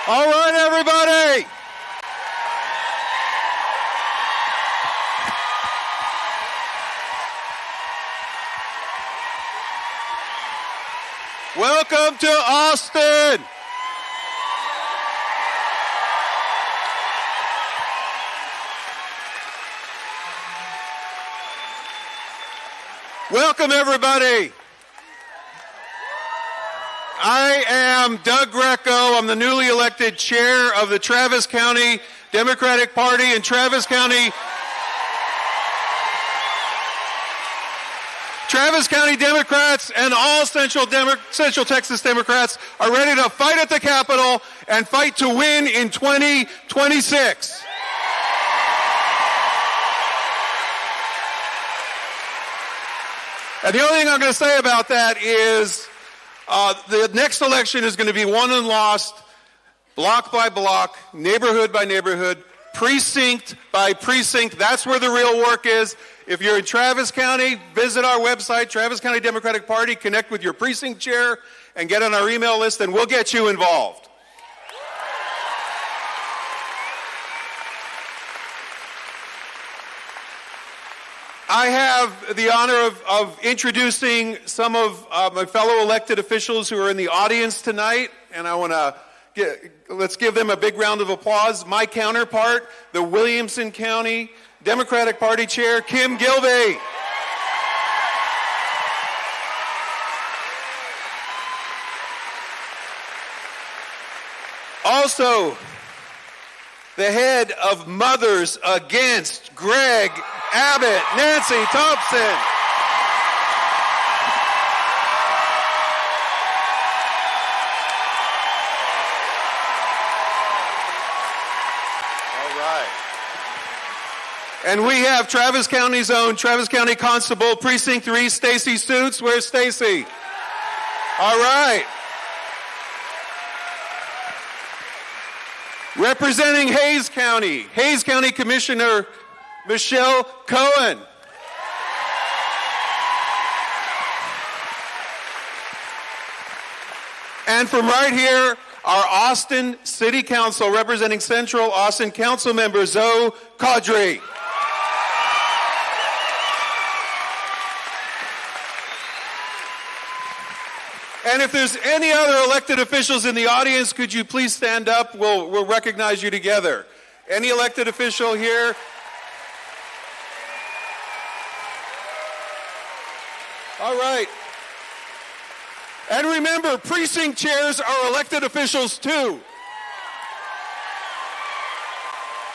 All right, everybody. Welcome to Austin. Welcome, everybody. I am Doug Greco. I'm the newly elected chair of the Travis County Democratic Party, and Travis County Democrats and all Central Texas Democrats are ready to fight at the Capitol and fight to win in 2026. And the only thing I'm going to say about that is the next election is going to be won and lost, block by block, neighborhood by neighborhood, precinct by precinct. That's where the real work is. If you're in Travis County, visit our website, Travis County Democratic Party, connect with your precinct chair, and get on our email list, and we'll get you involved. I have the honor of introducing some of my fellow elected officials who are in the audience tonight, and I want to let's give them a big round of applause. My counterpart, the Williamson County Democratic Party Chair, Kim Gilby. Also, the head of Mothers Against Greg Abbott, Nancy Thompson. All right. And we have Travis County's own Travis County Constable, Precinct 3, Stacy Suits. Where's Stacy? All right. Representing Hays County Commissioner Michelle Cohen. And from right here, our Austin City Council, representing Central Austin Council member Zoe Caudry. And if there's any other elected officials in the audience, could you please stand up? We'll recognize you together. Any elected official here? All right. And remember, precinct chairs are elected officials too.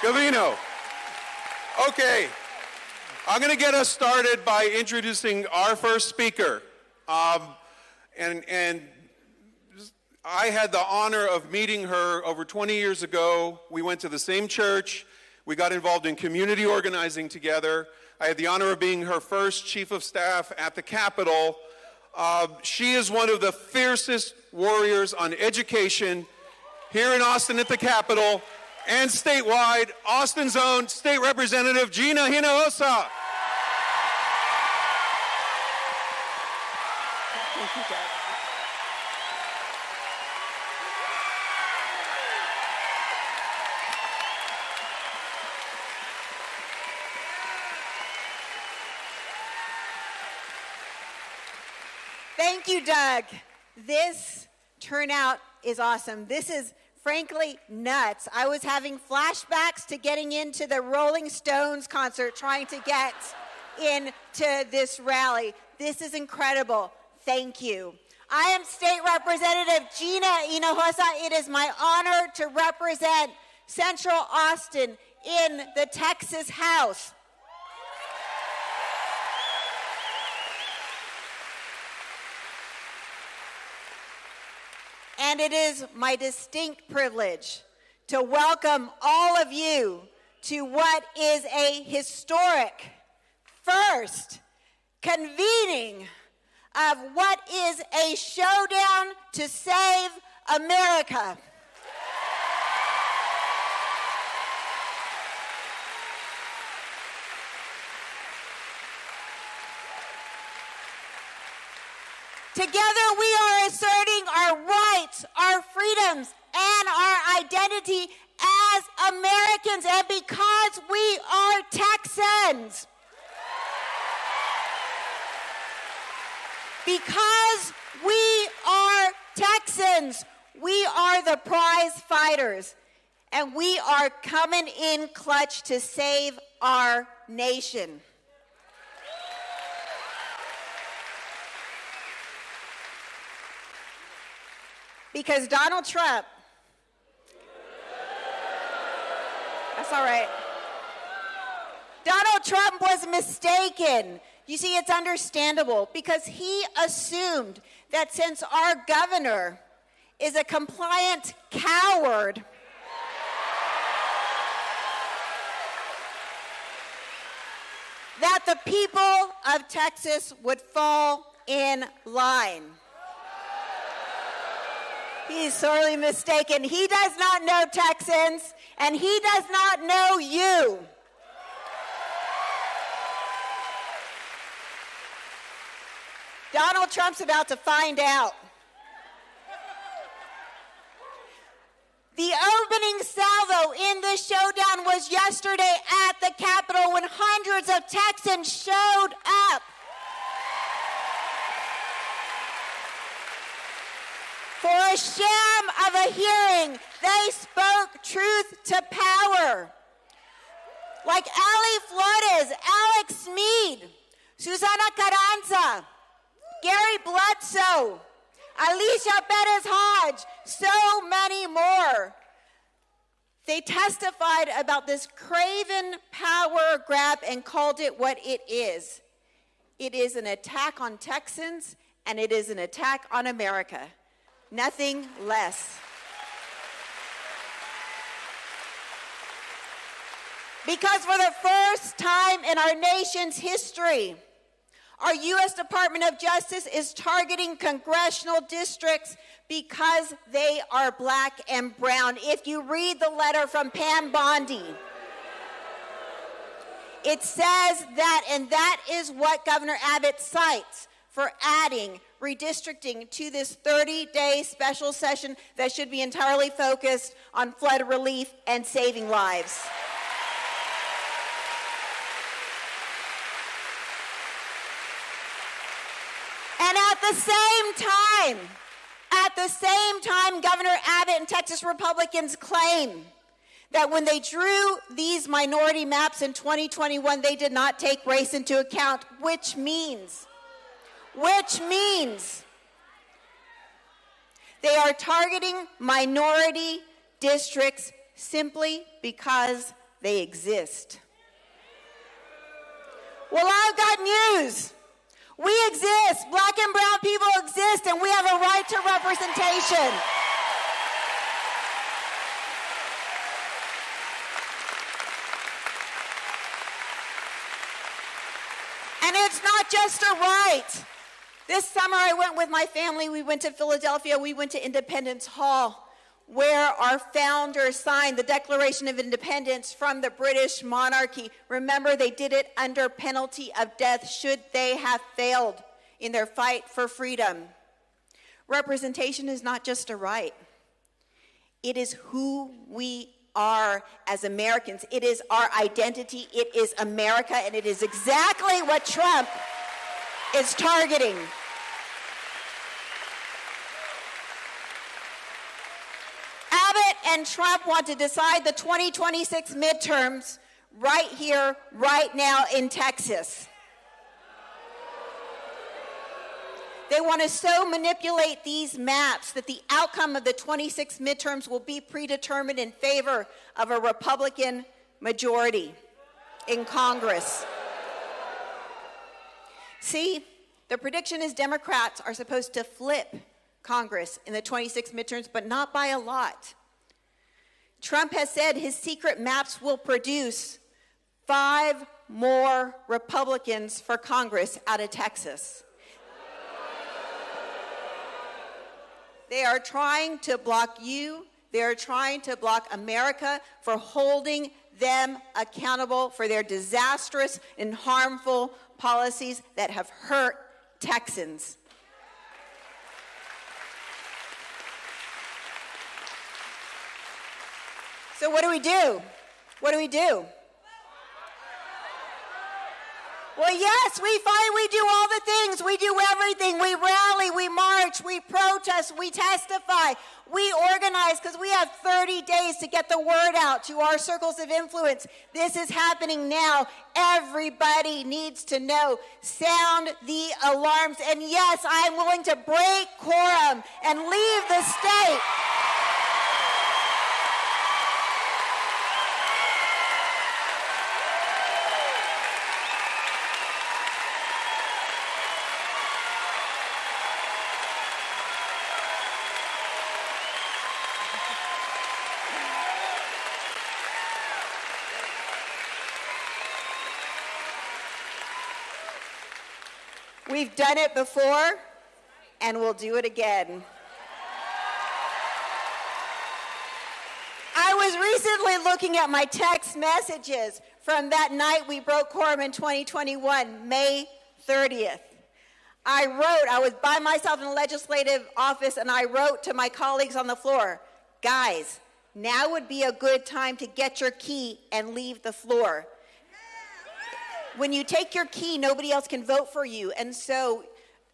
Gavino. Okay. I'm going to get us started by introducing our first speaker. And I had the honor of meeting her over 20 years ago. We went to the same church. We got involved in community organizing together. I had the honor of being her first chief of staff at the Capitol. She is one of the fiercest warriors on education here in Austin at the Capitol and statewide. Austin's own State Representative Gina Hinojosa. Thank you, Doug. This turnout is awesome. This is frankly nuts. I was having flashbacks to getting into the Rolling Stones concert, trying to get into this rally. This is incredible. Thank you. I am State Representative Gina Hinojosa. It is my honor to represent Central Austin in the Texas House. And it is my distinct privilege to welcome all of you to what is a historic first convening of what is a showdown to save America. Together we are asserting our rights, our freedoms, and our identity as Americans and because we are Texans. Because we are Texans, we are the prize fighters, and we are coming in clutch to save our nation. Because Donald Trump, that's all right. Donald Trump was mistaken. You see, it's understandable because he assumed that since our governor is a compliant coward, that the people of Texas would fall in line. He's sorely mistaken. He does not know Texans, and he does not know you. Donald Trump's about to find out. The opening salvo in this showdown was yesterday at the Capitol when hundreds of Texans showed up. For a sham of a hearing, they spoke truth to power. Like Ali Flores, Alex Mead, Susana Carranza, Gary Bledsoe, Alicia Perez-Hodge, so many more. They testified about this craven power grab and called it what it is. It is an attack on Texans, and it is an attack on America. Nothing less. Because for the first time in our nation's history, our U.S. Department of Justice is targeting congressional districts because they are black and brown. If you read the letter from Pam Bondi, it says that, and that is what Governor Abbott cites for adding redistricting to this 30-day special session that should be entirely focused on flood relief and saving lives. And at the same time, Governor Abbott and Texas Republicans claim that when they drew these minority maps in 2021, they did not take race into account, which means they are targeting minority districts simply because they exist. Well, I've got news. We exist. Black and brown people exist, and we have a right to representation. And it's not just a right. This summer I went with my family. We went to Philadelphia. We went to Independence Hall, where our founders signed the Declaration of Independence from the British monarchy. Remember, they did it under penalty of death should they have failed in their fight for freedom. Representation is not just a right. It is who we are as Americans. It is our identity. It is America, and it is exactly what Trump is targeting. Abbott and Trump want to decide the 2026 midterms right here, right now in Texas. They want to so manipulate these maps that the outcome of the 26 midterms will be predetermined in favor of a Republican majority in Congress. See, the prediction is Democrats are supposed to flip Congress in the 26 midterms, but not by a lot. Trump has said his secret maps will produce 5 more Republicans for Congress out of Texas. They are trying to block you. They are trying to block America for holding them accountable for their disastrous and harmful policies that have hurt Texans. So what do we do? What do we do? Well, yes, we fight, we do all the things, we do everything. We rally, we march, we protest, we testify, we organize, because we have 30 days to get the word out to our circles of influence. This is happening now. Everybody needs to know. Sound the alarms. And yes, I'm willing to break quorum and leave the state. We've done it before, and we'll do it again. I was recently looking at my text messages from that night we broke quorum in 2021, May 30th. I was by myself in the legislative office, and I wrote to my colleagues on the floor, guys, now would be a good time to get your key and leave the floor. When you take your key, nobody else can vote for you, and so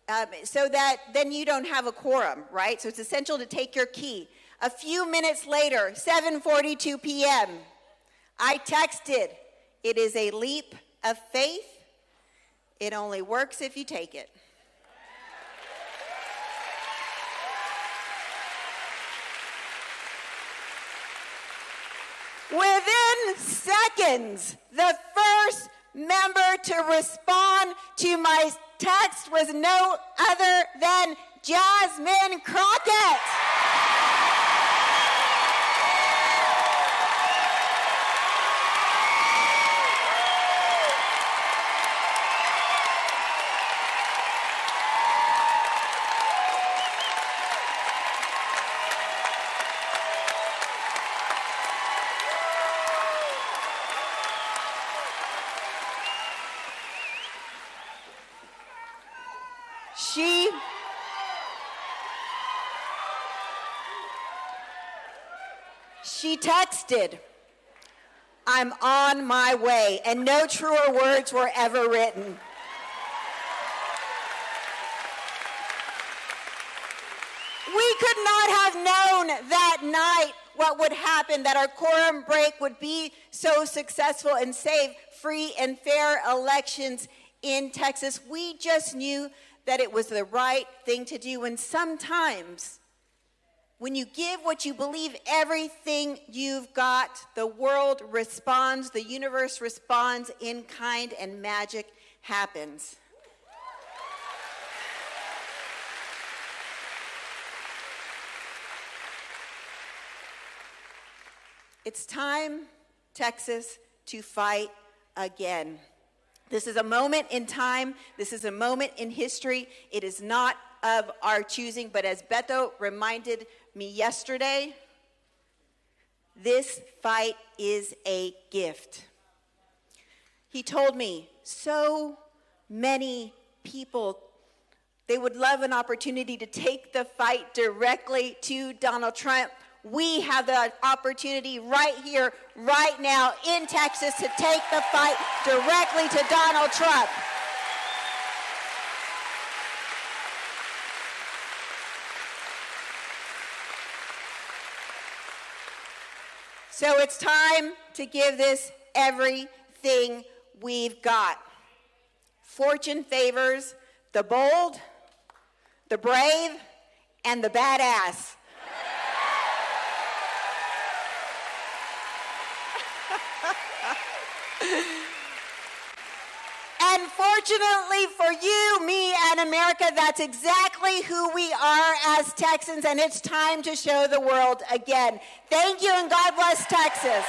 that then you don't have a quorum, right? So it's essential to take your key. A few minutes later, 7:42 p.m., I texted, it is a leap of faith. It only works if you take it. Within seconds, the first member to respond to my text was no other than Jasmine Crockett. She texted, I'm on my way, and no truer words were ever written. We could not have known that night what would happen, that our quorum break would be so successful and save free and fair elections in Texas. We just knew that it was the right thing to do, and sometimes when you give what you believe, everything you've got, the world responds, the universe responds in kind, and magic happens. It's time, Texas, to fight again. This is a moment in time. This is a moment in history. It is not of our choosing, but as Beto reminded me yesterday, this fight is a gift. He told me so many people, they would love an opportunity to take the fight directly to Donald Trump. We have the opportunity right here, right now in Texas to take the fight directly to Donald Trump. So it's time to give this everything we've got. Fortune favors the bold, the brave, and the badass. And fortunately for you, me, and America, that's exactly who we are as Texans, and it's time to show the world again. Thank you, and God bless Texas.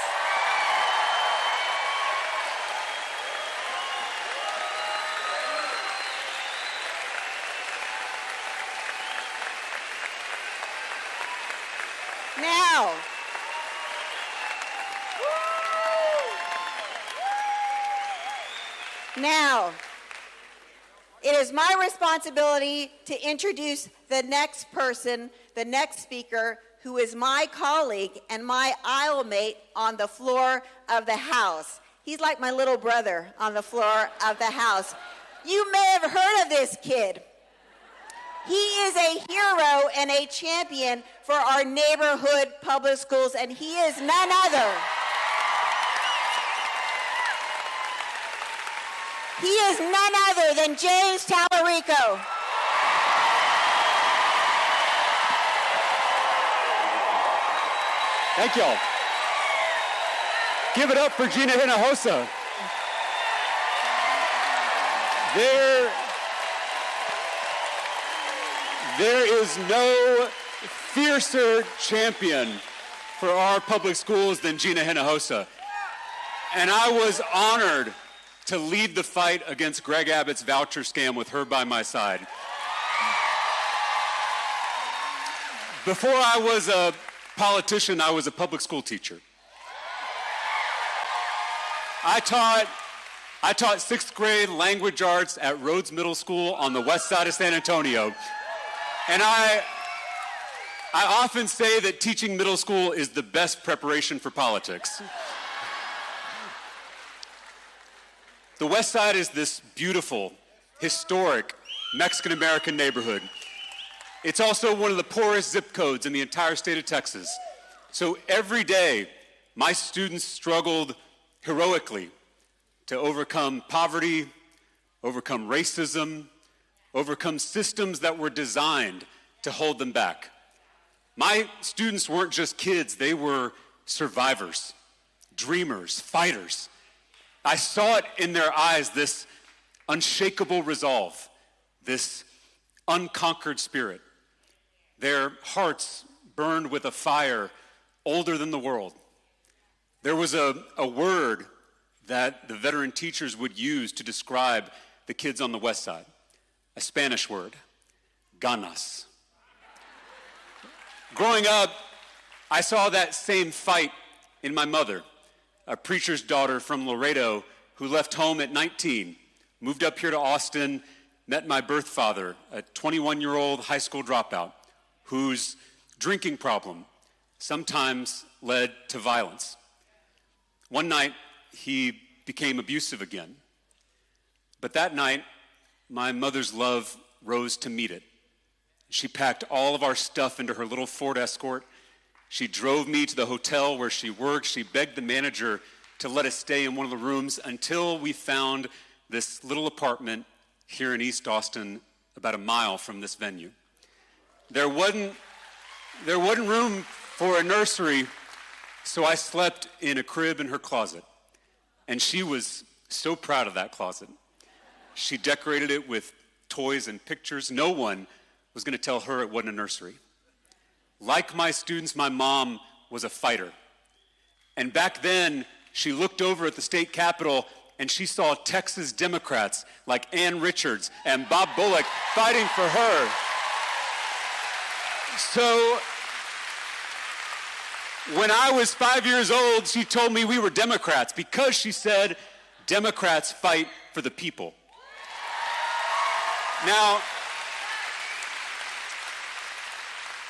Now, it is my responsibility to introduce the next person, the next speaker, who is my colleague and my aisle mate on the floor of the House. He's like my little brother on the floor of the House. You may have heard of this kid. He is a hero and a champion for our neighborhood public schools, and he is none other. He is none other than James Talarico. Thank y'all. Give it up for Gina Hinojosa. There is no fiercer champion for our public schools than Gina Hinojosa. And I was honored to lead the fight against Greg Abbott's voucher scam with her by my side. Before I was a politician, I was a public school teacher. I taught sixth grade language arts at Rhodes Middle School on the west side of San Antonio. And I often say that teaching middle school is the best preparation for politics. The west side is this beautiful, historic Mexican-American neighborhood. It's also one of the poorest zip codes in the entire state of Texas. So every day, my students struggled heroically to overcome poverty, overcome racism, overcome systems that were designed to hold them back. My students weren't just kids, they were survivors, dreamers, fighters. I saw it in their eyes, this unshakable resolve, this unconquered spirit. Their hearts burned with a fire older than the world. There was a word that the veteran teachers would use to describe the kids on the west side, a Spanish word, ganas. Growing up, I saw that same fight in my mother, a preacher's daughter from Laredo who left home at 19, moved up here to Austin, met my birth father, a 21-year-old high school dropout whose drinking problem sometimes led to violence. One night, he became abusive again. But that night, my mother's love rose to meet it. She packed all of our stuff into her little Ford Escort. She drove me to the hotel where she worked. She begged the manager to let us stay in one of the rooms until we found this little apartment here in East Austin, about a mile from this venue. There wasn't room for a nursery, so I slept in a crib in her closet. And she was so proud of that closet. She decorated it with toys and pictures. No one was going to tell her it wasn't a nursery. Like my students, my mom was a fighter. And back then, she looked over at the state capitol and she saw Texas Democrats like Ann Richards and Bob Bullock fighting for her. So when I was 5 years old, she told me we were Democrats because she said Democrats fight for the people. Now,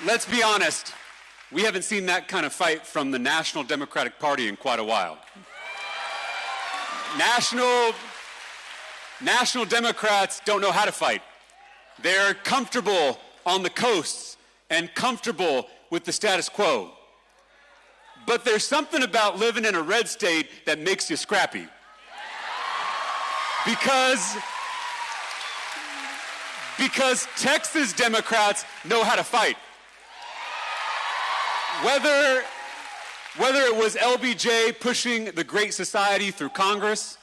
let's be honest, we haven't seen that kind of fight from the National Democratic Party in quite a while. National Democrats don't know how to fight. They're comfortable on the coasts and comfortable with the status quo. But there's something about living in a red state that makes you scrappy. Because Texas Democrats know how to fight. Whether it was LBJ pushing the Great Society through Congress,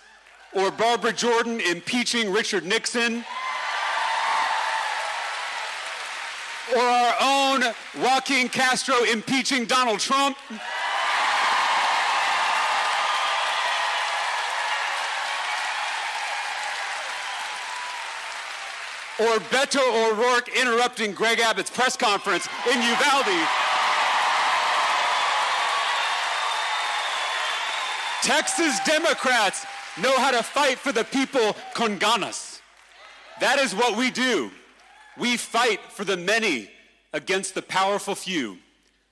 or Barbara Jordan impeaching Richard Nixon, or our own Joaquin Castro impeaching Donald Trump, or Beto O'Rourke interrupting Greg Abbott's press conference in Uvalde. Texas Democrats know how to fight for the people con ganas. That is what we do. We fight for the many against the powerful few.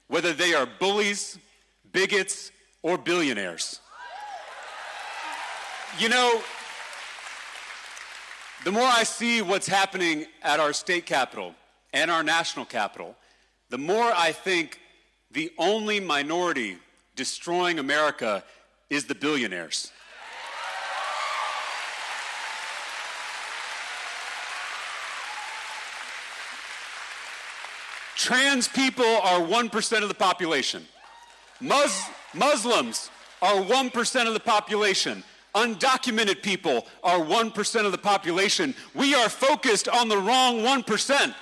whether they are bullies, bigots, or billionaires. You know, the more I see what's happening at our state capitol and our national capitol, the more I think the only minority destroying America is the billionaires. Trans people are 1% of the population. Muslims are 1% of the population. Undocumented people are 1% of the population. We are focused on the wrong 1%.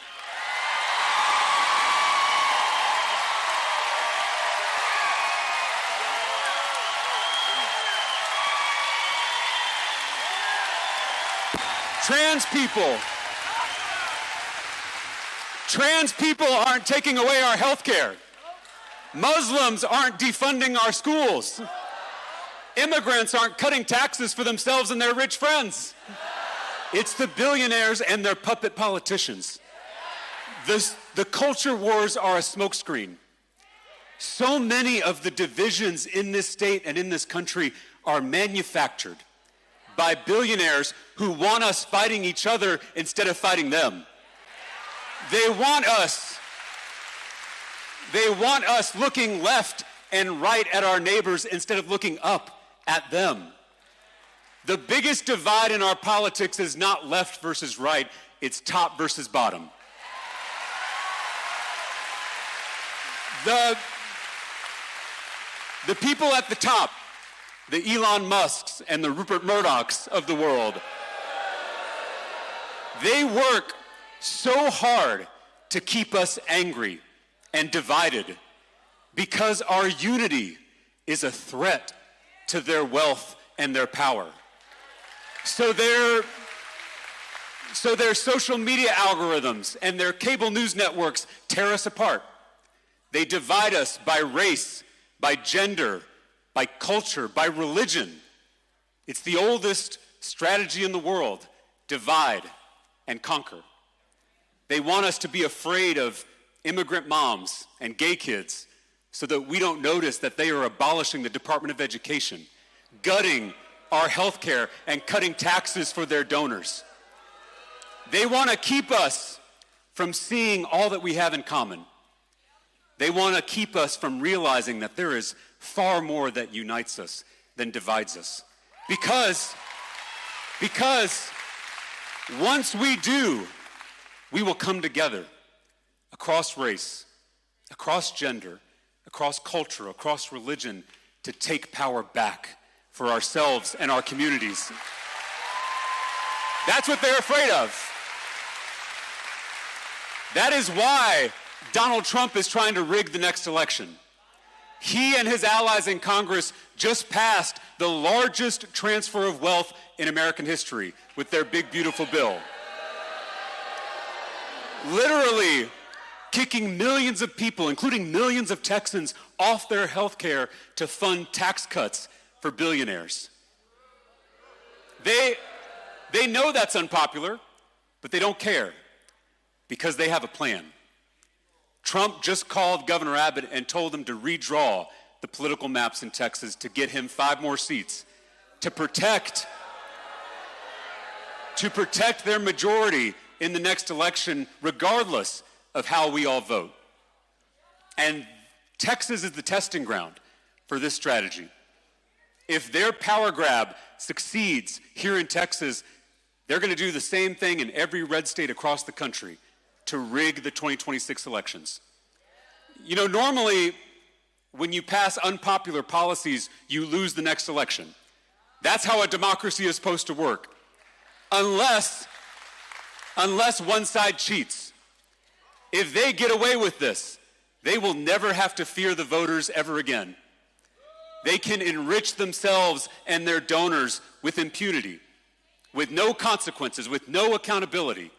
Trans people aren't taking away our health care. Muslims aren't defunding our schools. Immigrants aren't cutting taxes for themselves and their rich friends. It's the billionaires and their puppet politicians. The culture wars are a smokescreen. So many of the divisions in this state and in this country are manufactured by billionaires who want us fighting each other instead of fighting them. They want us looking left and right at our neighbors instead of looking up at them. The biggest divide in our politics is not left versus right, it's top versus bottom. The people at the top, the Elon Musks and the Rupert Murdochs of the world, they work so hard to keep us angry and divided because our unity is a threat to their wealth and their power. So their social media algorithms and their cable news networks tear us apart. They divide us by race, by gender, by culture, by religion. It's the oldest strategy in the world: divide and conquer. They want us to be afraid of immigrant moms and gay kids so that we don't notice that they are abolishing the Department of Education, gutting our health care, and cutting taxes for their donors. They want to keep us from seeing all that we have in common. They want to keep us from realizing that there is far more that unites us than divides us. Because once we do, we will come together across race, across gender, across culture, across religion to take power back for ourselves and our communities. That's what they're afraid of. That is why Donald Trump is trying to rig the next election. He and his allies in Congress just passed the largest transfer of wealth in American history with their big, beautiful bill. Literally kicking millions of people, including millions of Texans, off their health care to fund tax cuts for billionaires. They know that's unpopular, but they don't care because they have a plan. Trump just called Governor Abbott and told him to redraw the political maps in Texas to get him 5 more seats to protect their majority in the next election, regardless of how we all vote. And Texas is the testing ground for this strategy. If their power grab succeeds here in Texas, they're going to do the same thing in every red state across the country to rig the 2026 elections. You know, normally, when you pass unpopular policies, you lose the next election. That's how a democracy is supposed to work. Unless one side cheats. If they get away with this, they will never have to fear the voters ever again. They can enrich themselves and their donors with impunity, with no consequences, with no accountability.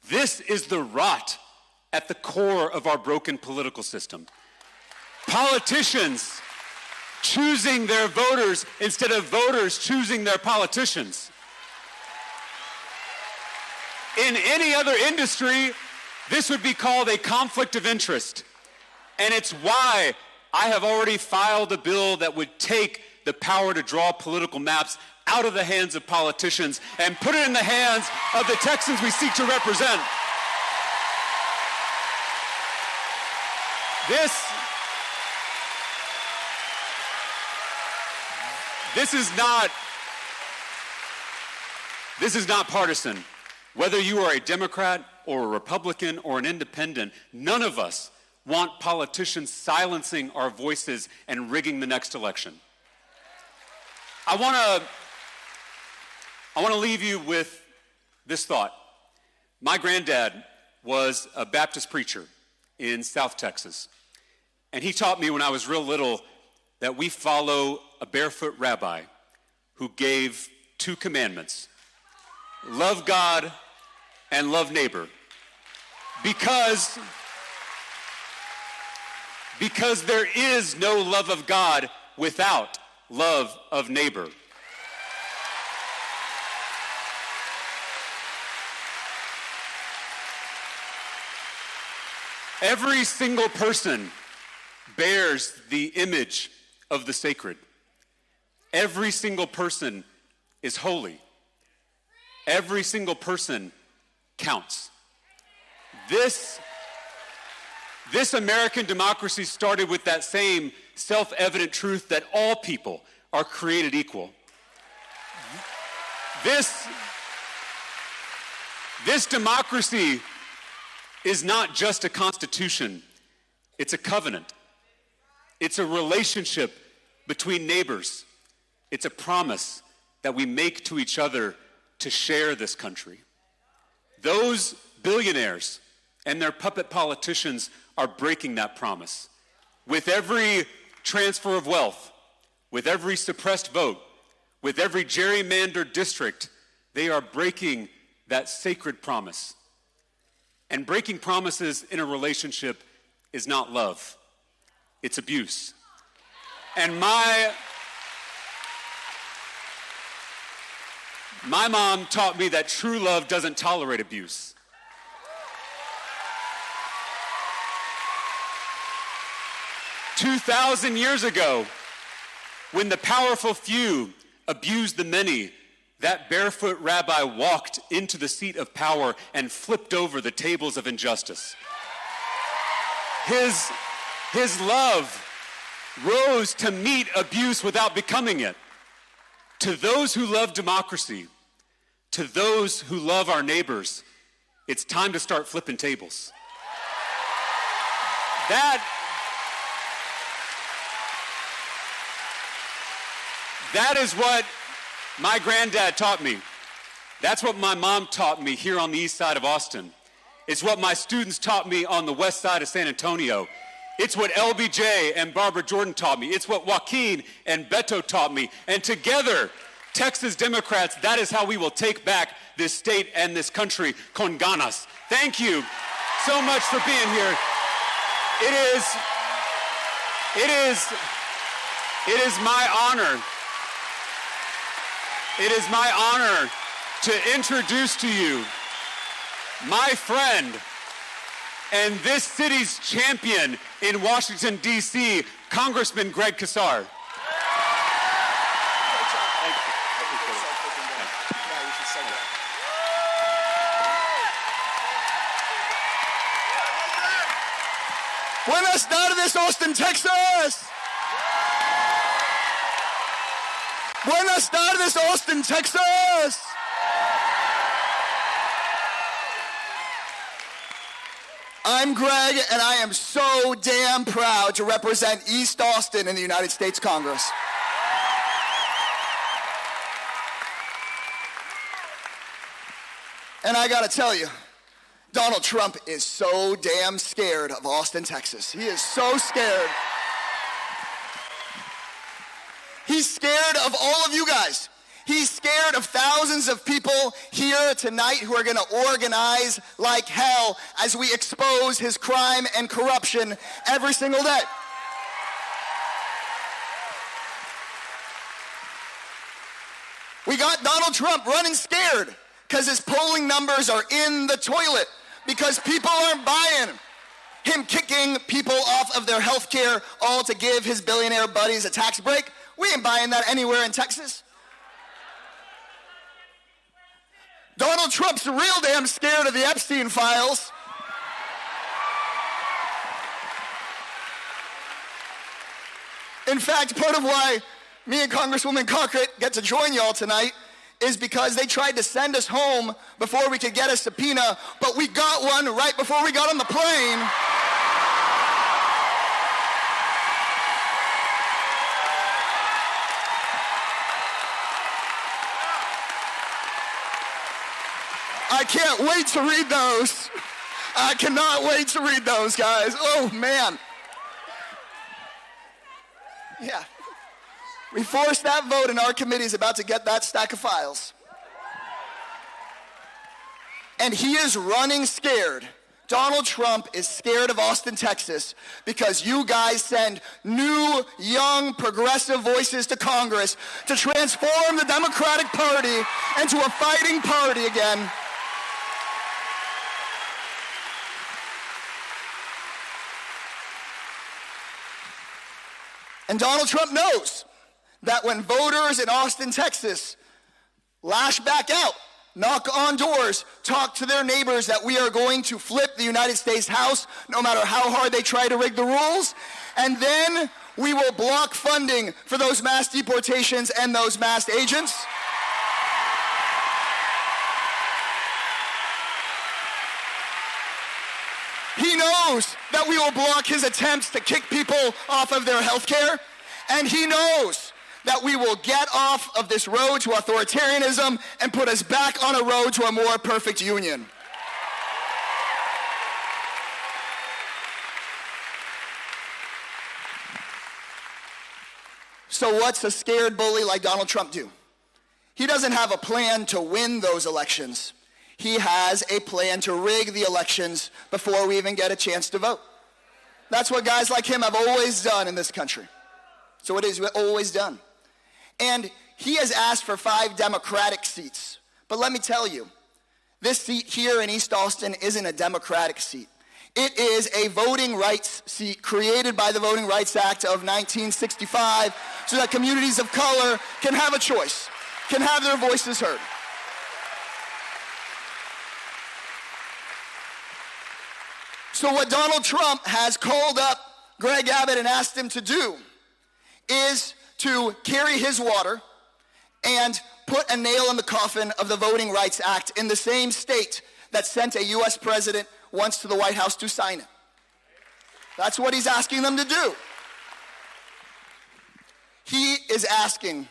This is the rot at the core of our broken political system. Politicians choosing their voters instead of voters choosing their politicians. In any other industry, this would be called a conflict of interest. And it's why I have already filed a bill that would take the power to draw political maps out of the hands of politicians and put it in the hands of the Texans we seek to represent. This is not partisan. Whether you are a Democrat or a Republican or an independent, none of us want politicians silencing our voices and rigging the next election. I want to leave you with this thought. My granddad was a Baptist preacher in South Texas, and he taught me when I was real little that we follow a barefoot rabbi who gave 2 commandments: love God and love neighbor. Because there is no love of God without love of neighbor. Every single person bears the image of the sacred. Every single person is holy. Every single person counts. This American democracy started with that same self-evident truth that all people are created equal. This democracy is not just a constitution, it's a covenant. It's a relationship between neighbors. It's a promise that we make to each other to share this country. Those billionaires and their puppet politicians are breaking that promise. With every transfer of wealth, with every suppressed vote, with every gerrymandered district, they are breaking that sacred promise. And breaking promises in a relationship is not love. It's abuse. And my mom taught me that true love doesn't tolerate abuse. "2,000 years ago, when the powerful few abused the many, that barefoot rabbi walked into the seat of power and flipped over the tables of injustice. His love rose to meet abuse without becoming it. To those who love democracy, to those who love our neighbors, it's time to start flipping tables." That is what my granddad taught me. That's what my mom taught me here on the east side of Austin. It's what my students taught me on the west side of San Antonio. It's what LBJ and Barbara Jordan taught me. It's what Joaquin and Beto taught me. And together, Texas Democrats, that is how we will take back this state and this country con ganas. Thank you so much for being here. It is my honor. It is my honor to introduce to you my friend and this city's champion in Washington, D.C., Congressman Greg Casar. Buenas tardes, Austin, Texas. Buenas tardes, Austin, Texas. I'm Greg, and I am so damn proud to represent East Austin in the United States Congress. And I gotta tell you, Donald Trump is so damn scared of Austin, Texas. He is so scared. He's scared of all of you guys. He's scared of thousands of people here tonight who are gonna organize like hell as we expose his crime and corruption every single day. We got Donald Trump running scared because his polling numbers are in the toilet, because people aren't buying him kicking people off of their their health care, all to give his billionaire buddies a tax break. We ain't buying that anywhere in Texas. Donald Trump's real damn scared of the Epstein files. In fact, part of why me and Congresswoman Crockett get to join y'all tonight is because they tried to send us home before we could get a subpoena, but we got one right before we got on the plane. I can't wait to read those. I cannot wait to read those, guys. Oh, man. Yeah. We forced that vote, and our committee is about to get that stack of files. And he is running scared. Donald Trump is scared of Austin, Texas, because you guys send new, young, progressive voices to Congress to transform the Democratic Party into a fighting party again. And Donald Trump knows that when voters in Austin, Texas lash back out, knock on doors, talk to their neighbors that we are going to flip the United States House no matter how hard they try to rig the rules, and then we will block funding for those mass deportations and those mass agents. He knows that we will block his attempts to kick people off of their health care, and he knows that we will get off of this road to authoritarianism and put us back on a road to a more perfect union. So what's a scared bully like Donald Trump do? He doesn't have a plan to win those elections. He has a plan to rig the elections before we even get a chance to vote. That's what guys like him have always done in this country. So it is always done. And he has asked for 5 Democratic seats. But let me tell you, this seat here in East Austin isn't a Democratic seat. It is a voting rights seat created by the Voting Rights Act of 1965 so that communities of color can have a choice, can have their voices heard. So what Donald Trump has called up Greg Abbott and asked him to do is to carry his water and put a nail in the coffin of the Voting Rights Act in the same state that sent a U.S. president once to the White House to sign it. That's what he's asking them to do. He is asking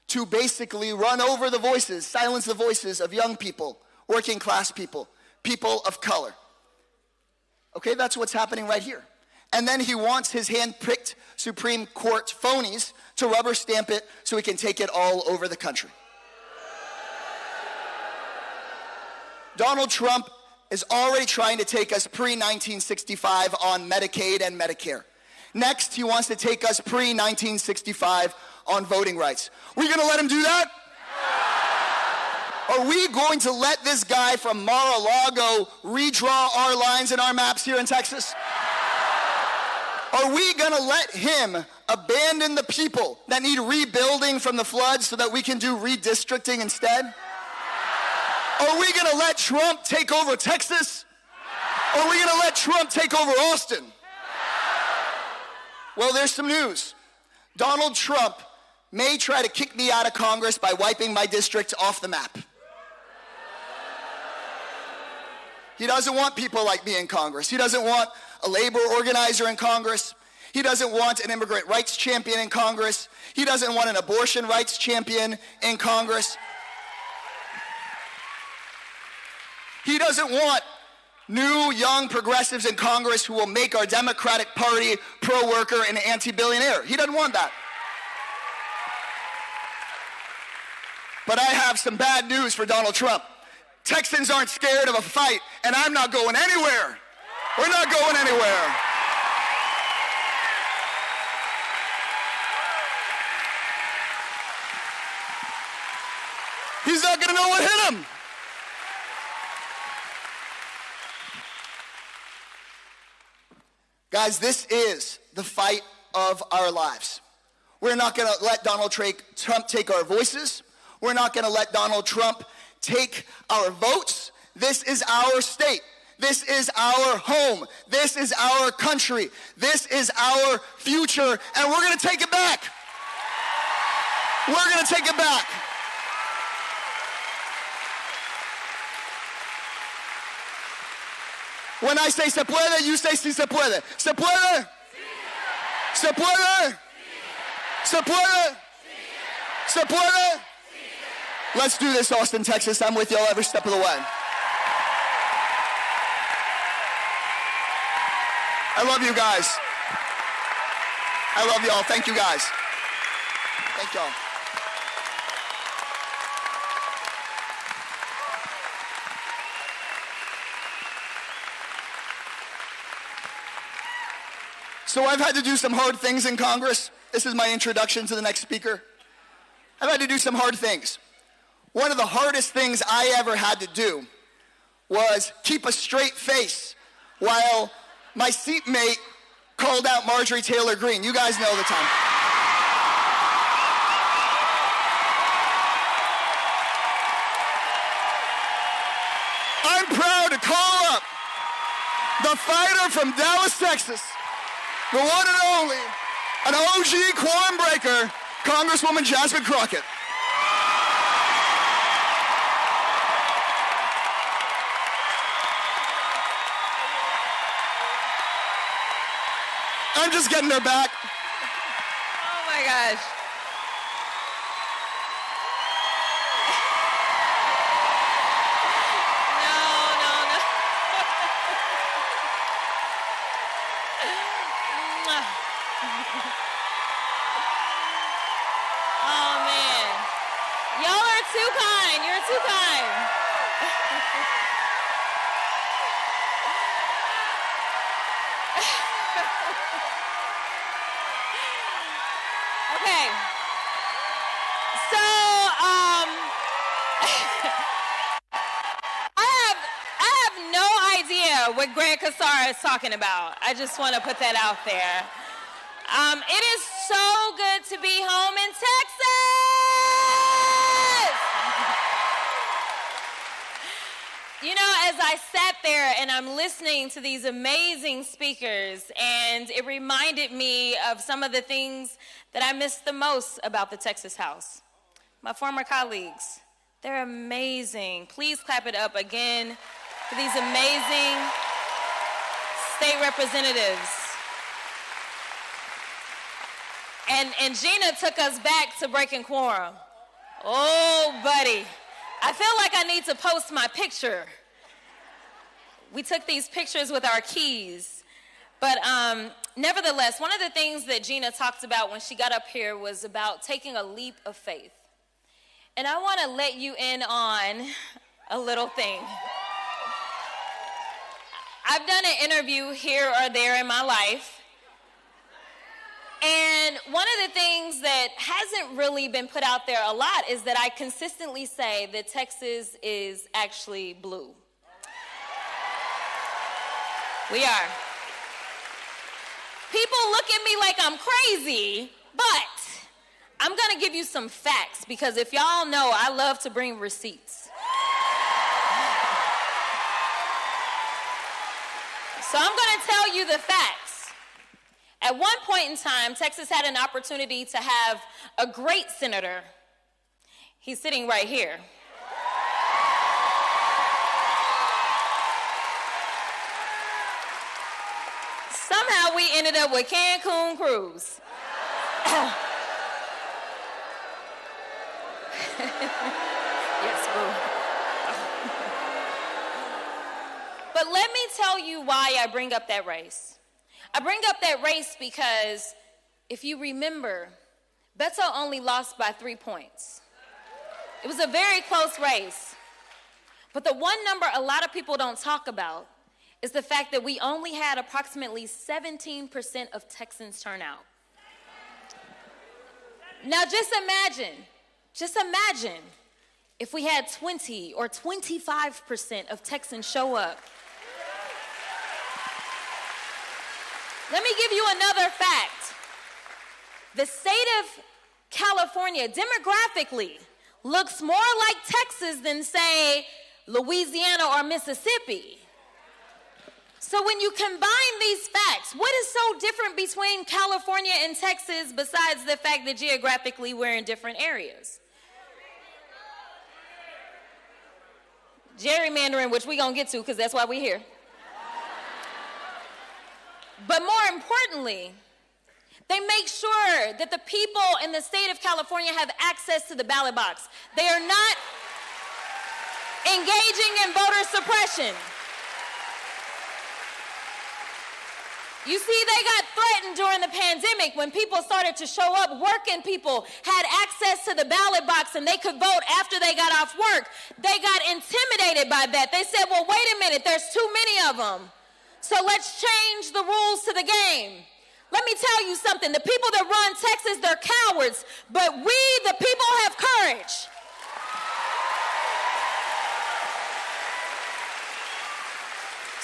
to basically run over the voices, silence the voices of young people, working class people, people of color. Okay, that's what's happening right here. And then he wants his hand-picked Supreme Court phonies to rubber stamp it so he can take it all over the country. Donald Trump is already trying to take us pre-1965 on Medicaid and Medicare. Next, he wants to take us pre-1965 on voting rights. We gonna let him do that? Are we going to let this guy from Mar-a-Lago redraw our lines and our maps here in Texas? Are we gonna let him abandon the people that need rebuilding from the floods so that we can do redistricting instead? Are we gonna let Trump take over Texas? Are we gonna let Trump take over Austin? Well, there's some news. Donald Trump may try to kick me out of Congress by wiping my district off the map. He doesn't want people like me in Congress. He doesn't want a labor organizer in Congress. He doesn't want an immigrant rights champion in Congress. He doesn't want an abortion rights champion in Congress. He doesn't want new, young progressives in Congress who will make our Democratic Party pro-worker and anti-billionaire. He doesn't want that. But I have some bad news for Donald Trump. Texans aren't scared of a fight, and I'm not going anywhere. We're not going anywhere. He's not going to know what hit him. Guys, this is the fight of our lives. We're not going to let Donald Trump take our voices. We're not going to let Donald Trump take our votes. This is our state. This is our home. This is our country. This is our future, and we're going to take it back. We're going to take it back. When I say se puede, you say si se puede. Se puede? Se puede? Se puede? Se puede? Let's do this, Austin, Texas. I'm with y'all every step of the way. I love you guys. I love y'all. Thank you guys. Thank y'all. So I've had to do some hard things in Congress. This is my introduction to the next speaker. I've had to do some hard things. One of the hardest things I ever had to do was keep a straight face while my seatmate called out Marjorie Taylor Greene. You guys know the time. I'm proud to call up the fighter from Dallas, Texas, the one and only, an OG quorum breaker, Congresswoman Jasmine Crockett. I'm just getting her back. Oh my gosh. Oh man. Y'all are too kind. You're too kind. Okay. So, I have no idea what Greg Casar is talking about. I just want to put that out there. It is so good to be home in Texas. You know, as I sat there and I'm listening to these amazing speakers, and it reminded me of some of the things that I missed the most about the Texas House. My former colleagues, they're amazing. Please clap it up again for these amazing state representatives. And Gina took us back to breaking quorum. Oh, buddy. I feel like I need to post my picture. We took these pictures with our keys. But nevertheless, one of the things that Gina talked about when she got up here was about taking a leap of faith. And I want to let you in on a little thing. I've done an interview here or there in my life. And one of the things that hasn't really been put out there a lot is that I consistently say that Texas is actually blue. We are. People look at me like I'm crazy, but I'm going to give you some facts because if y'all know, I love to bring receipts. So I'm going to tell you the facts. At one point in time, Texas had an opportunity to have a great senator. He's sitting right here. Somehow we ended up with Cancun Cruz. Yes, boo. But let me tell you why I bring up that race. I bring up that race because if you remember, Beto only lost by 3 points. It was a very close race. But the one number a lot of people don't talk about is the fact that we only had approximately 17% of Texans turn out. Now just imagine if we had 20 or 25% of Texans show up. Let me give you another fact. The state of California demographically looks more like Texas than, say, Louisiana or Mississippi. So when you combine these facts, what is so different between California and Texas besides the fact that geographically we're in different areas? Gerrymandering, which we're going to get to because that's why we're here. But more importantly, they make sure that the people in the state of California have access to the ballot box. They are not engaging in voter suppression. You see, they got threatened during the pandemic when people started to show up. Working people had access to the ballot box and they could vote after they got off work. They got intimidated by that. They said, well, wait a minute, there's too many of them. So let's change the rules to the game. Let me tell you something. The people that run Texas, they're cowards, but we, the people, have courage.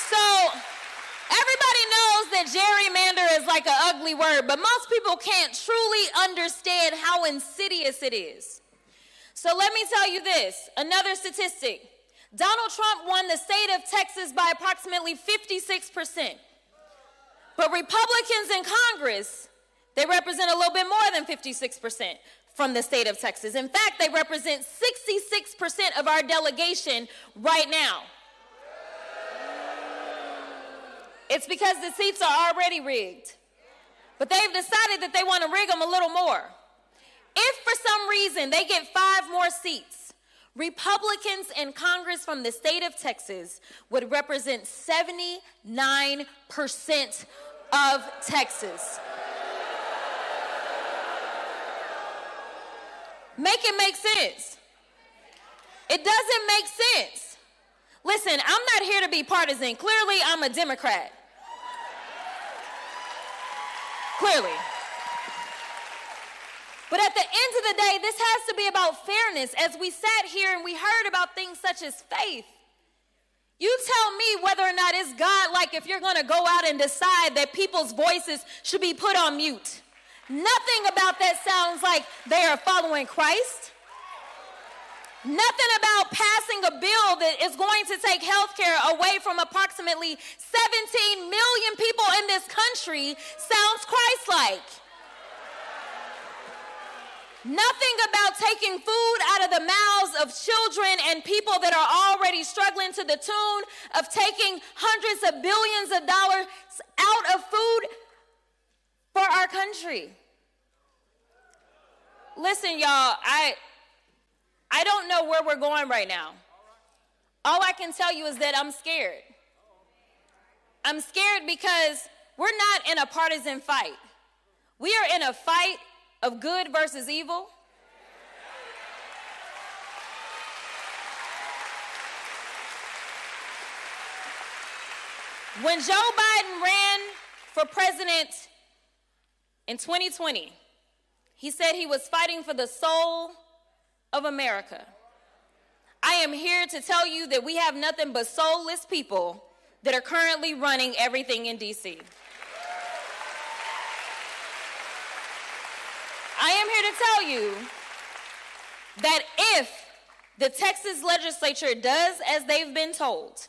So everybody knows that gerrymander is like an ugly word, but most people can't truly understand how insidious it is. So let me tell you this, another statistic. Donald Trump won the state of Texas by approximately 56%. But Republicans in Congress, they represent a little bit more than 56% from the state of Texas. In fact, they represent 66% of our delegation right now. It's because the seats are already rigged. But they've decided that they want to rig them a little more. If for some reason they get 5 more seats, Republicans in Congress from the state of Texas would represent 79% of Texas. Make it make sense. It doesn't make sense. Listen, I'm not here to be partisan. Clearly, I'm a Democrat. Clearly. But at the end of the day, this has to be about fairness. As we sat here and we heard about things such as faith, you tell me whether or not it's God-like if you're going to go out and decide that people's voices should be put on mute. Nothing about that sounds like they are following Christ. Nothing about passing a bill that is going to take health care away from approximately 17 million people in this country sounds Christ-like. Nothing about taking food out of the mouths of children and people that are already struggling to the tune of taking hundreds of billions of dollars out of food for our country. Listen, y'all, I don't know where we're going right now. All I can tell you is that I'm scared. I'm scared because we're not in a partisan fight. We are in a fight of good versus evil. When Joe Biden ran for president in 2020, he said he was fighting for the soul of America. I am here to tell you that we have nothing but soulless people that are currently running everything in D.C. I am here to tell you that if the Texas legislature does as they've been told,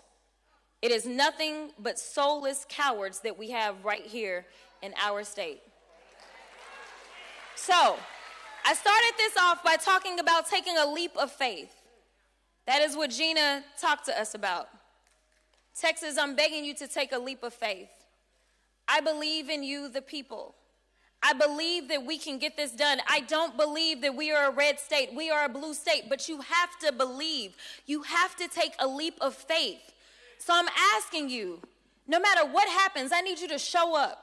it is nothing but soulless cowards that we have right here in our state. So, I started this off by talking about taking a leap of faith. That is what Gina talked to us about. Texas, I'm begging you to take a leap of faith. I believe in you, the people. I believe that we can get this done. I don't believe that we are a red state. We are a blue state, but you have to believe. You have to take a leap of faith. So I'm asking you, no matter what happens, I need you to show up.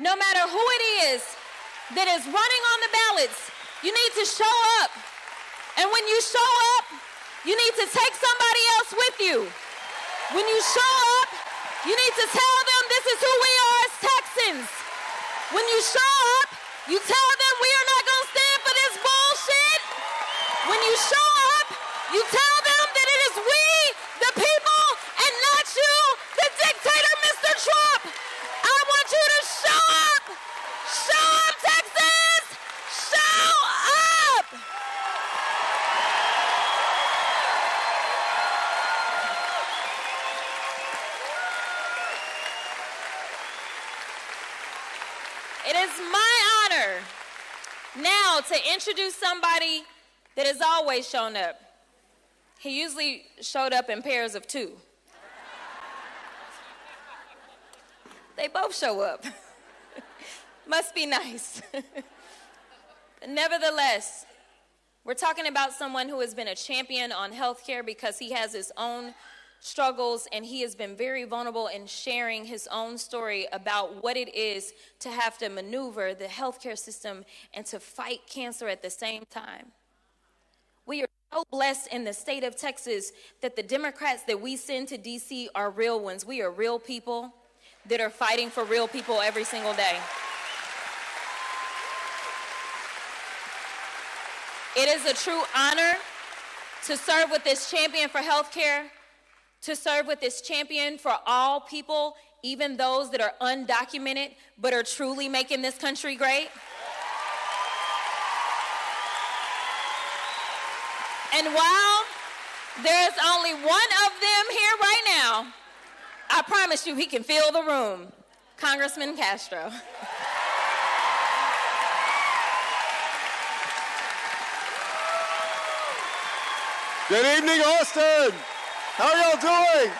No matter who it is that is running on the ballots, you need to show up. And when you show up, you need to take somebody else with you. When you show up, you need to tell them this is who we are as Texans. When you show up, you tell them we are not going to stand for this bullshit. When you show up, you tell them that it is we, the people, and not you, the dictator, Mr. Trump. I want you to is my honor now to introduce somebody that has always shown up. He usually showed up in pairs of two. They both show up. Must be nice. Nevertheless, we're talking about someone who has been a champion on healthcare because he has his own struggles and he has been very vulnerable in sharing his own story about what it is to have to maneuver the healthcare system and to fight cancer at the same time. We are so blessed in the state of Texas that the Democrats that we send to DC are real ones. We are real people that are fighting for real people every single day. It is a true honor to serve with this champion for healthcare, to serve with this champion for all people, even those that are undocumented but are truly making this country great. And while there is only one of them here right now, I promise you he can fill the room. Congressman Castro. Good evening, Austin. How are y'all doing?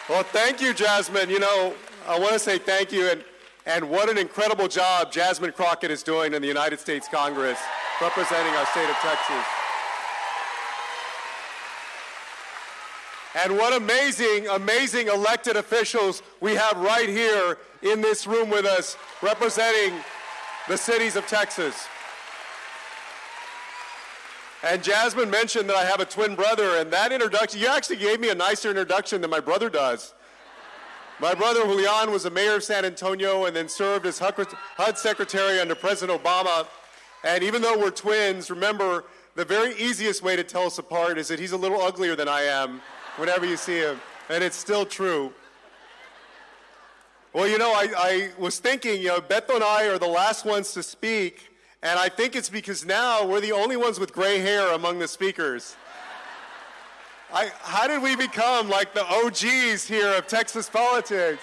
Well, thank you, Jasmine. You know, I want to say thank you, and what an incredible job Jasmine Crockett is doing in the United States Congress, representing our state of Texas. And what amazing, amazing elected officials we have right here in this room with us, representing the cities of Texas. And Jasmine mentioned that I have a twin brother, and that introduction, you actually gave me a nicer introduction than my brother does. My brother Julian was the mayor of San Antonio and then served as HUD secretary under President Obama. And even though we're twins, remember, the very easiest way to tell us apart is that he's a little uglier than I am whenever you see him, and it's still true. Well, you know, I was thinking, you know, Beto and I are the last ones to speak, and I think it's because now we're the only ones with gray hair among the speakers. How did we become like the OGs here of Texas politics?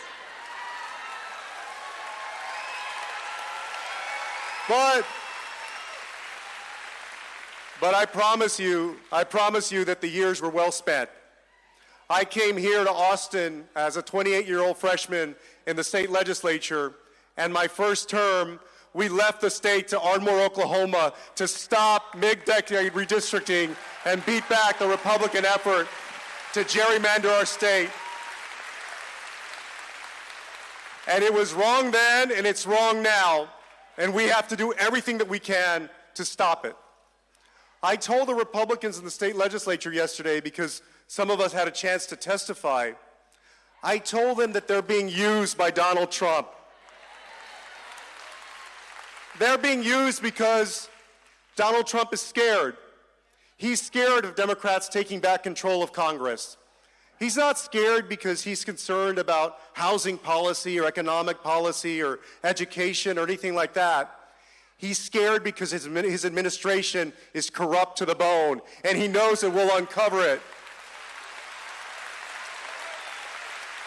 But I promise you that the years were well spent. I came here to Austin as a 28-year-old freshman in the state legislature, and my first term, we left the state to Ardmore, Oklahoma, to stop mid-decade redistricting and beat back the Republican effort to gerrymander our state. And it was wrong then, and it's wrong now, and we have to do everything that we can to stop it. I told the Republicans in the state legislature yesterday, because some of us had a chance to testify, I told them that they're being used by Donald Trump. They're being used because Donald Trump is scared. He's scared of Democrats taking back control of Congress. He's not scared because he's concerned about housing policy or economic policy or education or anything like that. He's scared because his administration is corrupt to the bone, and he knows that we'll uncover it.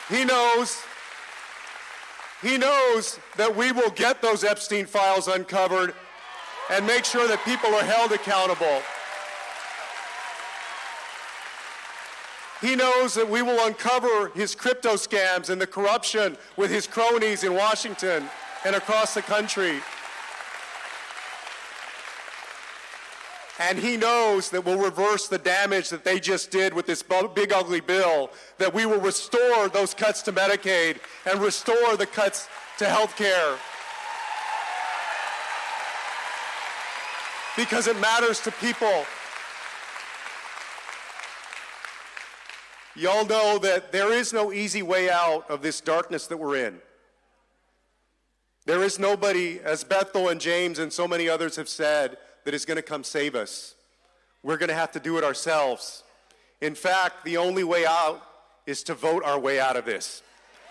He knows that we will get those Epstein files uncovered and make sure that people are held accountable. He knows that we will uncover his crypto scams and the corruption with his cronies in Washington and across the country. And he knows that we'll reverse the damage that they just did with this big ugly bill, that we will restore those cuts to Medicaid and restore the cuts to health care. Because it matters to people. Y'all know that there is no easy way out of this darkness that we're in. There is nobody, as Beto and James and so many others have said, that is going to come save us. We're going to have to do it ourselves. In fact, the only way out is to vote our way out of this,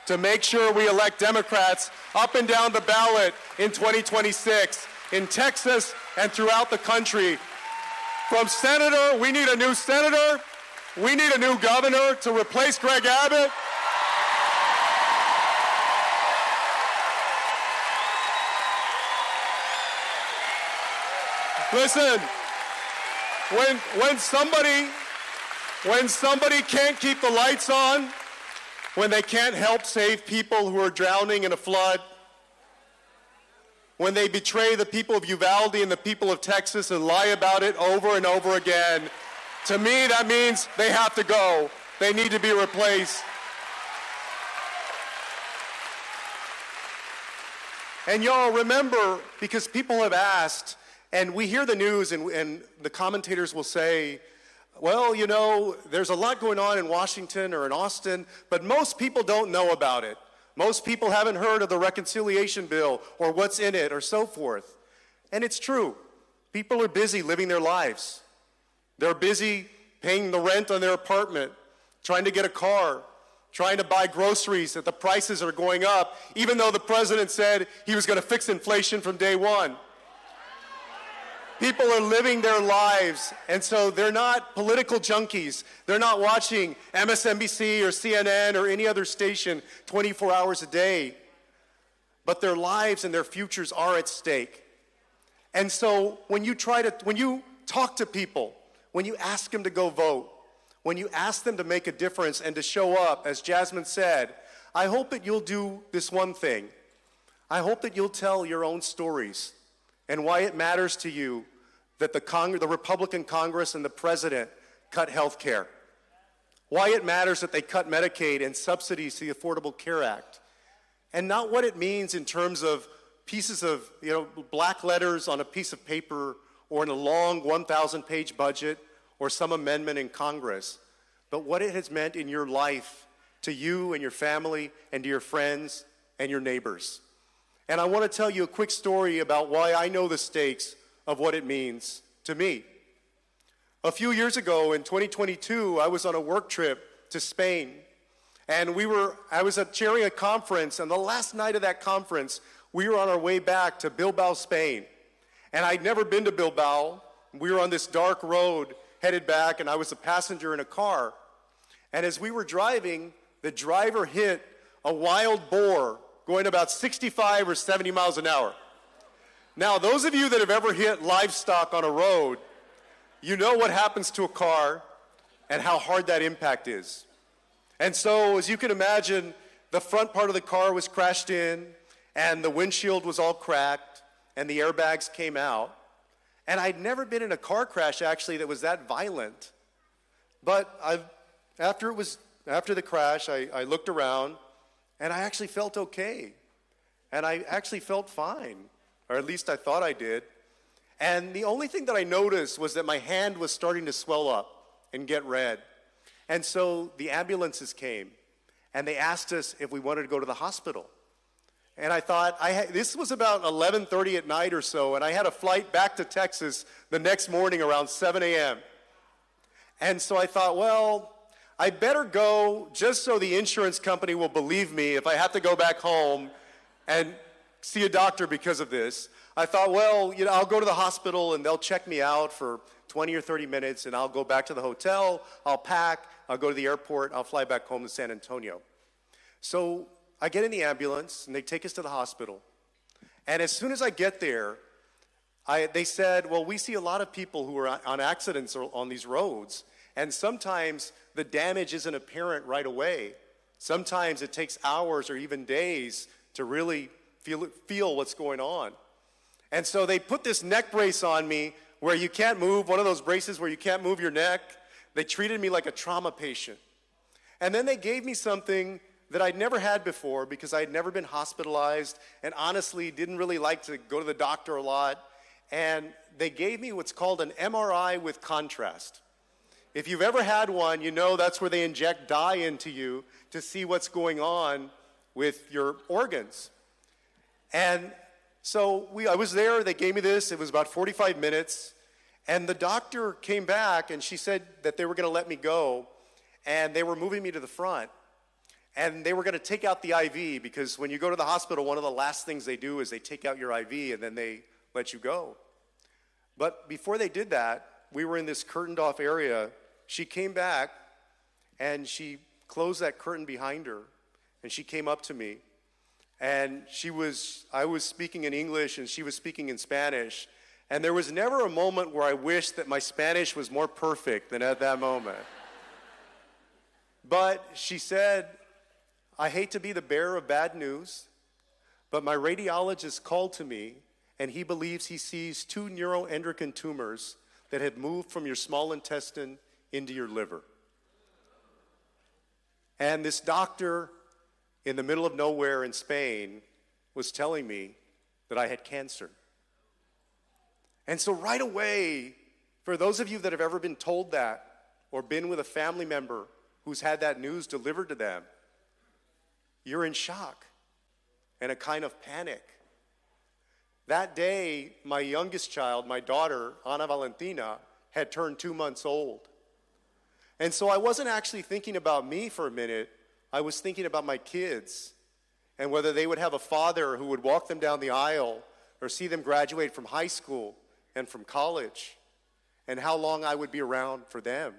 to make sure we elect Democrats up and down the ballot in 2026, in Texas and throughout the country. From senator, we need a new senator, We need a new governor to replace Greg Abbott. Listen, when somebody can't keep the lights on, when they can't help save people who are drowning in a flood, when they betray the people of Uvalde and the people of Texas and lie about it over and over again, to me that means they have to go. They need to be replaced. And y'all remember, because people have asked, and we hear the news and the commentators will say, well, you know, there's a lot going on in Washington or in Austin, but most people don't know about it. Most people haven't heard of the reconciliation bill or what's in it or so forth. And it's true. People are busy living their lives. They're busy paying the rent on their apartment, trying to get a car, trying to buy groceries that the prices are going up, even though the president said he was going to fix inflation from day one. People are living their lives, and so they're not political junkies. They're not watching MSNBC or CNN or any other station 24 hours a day. But their lives and their futures are at stake. And so when you talk to people, when you ask them to go vote, when you ask them to make a difference and to show up, as Jasmine said, I hope that you'll do this one thing. I hope that you'll tell your own stories and why it matters to you that the Republican Congress and the president cut health care. Why it matters that they cut Medicaid and subsidies to the Affordable Care Act. And not what it means in terms of pieces of, black letters on a piece of paper or in a long 1,000-page budget or some amendment in Congress, but what it has meant in your life to you and your family and to your friends and your neighbors. And I want to tell you a quick story about why I know the stakes of what it means to me. A few years ago in 2022, I was on a work trip to Spain, and I was chairing a conference, and the last night of that conference, we were on our way back to Bilbao, Spain. And I'd never been to Bilbao. We were on this dark road headed back, and I was a passenger in a car. And as we were driving, the driver hit a wild boar going about 65 or 70 miles an hour. Now, those of you that have ever hit livestock on a road, you know what happens to a car and how hard that impact is. And so, as you can imagine, the front part of the car was crashed in, and the windshield was all cracked, and the airbags came out. And I'd never been in a car crash, actually, that was that violent. But after the crash, I looked around, and I actually felt okay. And I actually felt fine. Or at least I thought I did. And the only thing that I noticed was that my hand was starting to swell up and get red. And so the ambulances came, and they asked us if we wanted to go to the hospital. And I thought, this was about 11:30 at night or so, and I had a flight back to Texas the next morning around 7 a.m. And so I thought, well, I better go just so the insurance company will believe me if I have to go back home and see a doctor because of this. I thought, well, I'll go to the hospital and they'll check me out for 20 or 30 minutes, and I'll go back to the hotel, I'll pack, I'll go to the airport, I'll fly back home to San Antonio. So I get in the ambulance, and they take us to the hospital. And as soon as I get there, they said, well, we see a lot of people who are on accidents on these roads, and sometimes the damage isn't apparent right away. Sometimes it takes hours or even days to really feel what's going on. And so they put this neck brace on me where you can't move, one of those braces where you can't move your neck. They treated me like a trauma patient. And then they gave me something that I'd never had before because I'd never been hospitalized and honestly didn't really like to go to the doctor a lot. And they gave me what's called an MRI with contrast. If you've ever had one, you know that's where they inject dye into you to see what's going on with your organs. And so I was there, they gave me this, it was about 45 minutes, and the doctor came back and she said that they were going to let me go, and they were moving me to the front. And they were going to take out the IV because when you go to the hospital, one of the last things they do is they take out your IV and then they let you go. But before they did that, we were in this curtained off area. She came back And she closed that curtain behind her, and she came up to me. And I was speaking in English, and she was speaking in Spanish. And there was never a moment where I wished that my Spanish was more perfect than at that moment. But she said, I hate to be the bearer of bad news, but my radiologist called to me, and he believes he sees 2 neuroendocrine tumors that had moved from your small intestine into your liver. And this doctor in the middle of nowhere in Spain was telling me that I had cancer. And so right away, for those of you that have ever been told that or been with a family member who's had that news delivered to them, you're in shock and a kind of panic. That day, my youngest child, my daughter, Ana Valentina, had turned 2 months old. And so I wasn't actually thinking about me for a minute. I was thinking about my kids and whether they would have a father who would walk them down the aisle or see them graduate from high school and from college, and how long I would be around for them.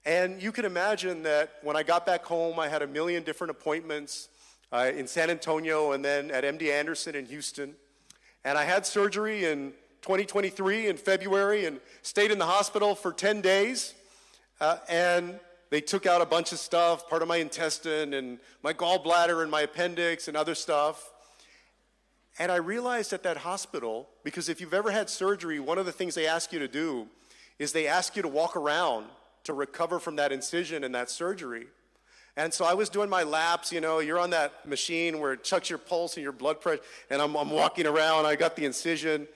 And you can imagine that when I got back home, I had a million different appointments in San Antonio and then at MD Anderson in Houston. And I had surgery in 2023 in February and stayed in the hospital for 10 days. And they took out a bunch of stuff, part of my intestine and my gallbladder and my appendix and other stuff. And I realized at that hospital, because if you've ever had surgery, one of the things they ask you to do is they ask you to walk around to recover from that incision and that surgery. And so I was doing my laps, you're on that machine where it checks your pulse and your blood pressure, and I'm walking around, I got the incision,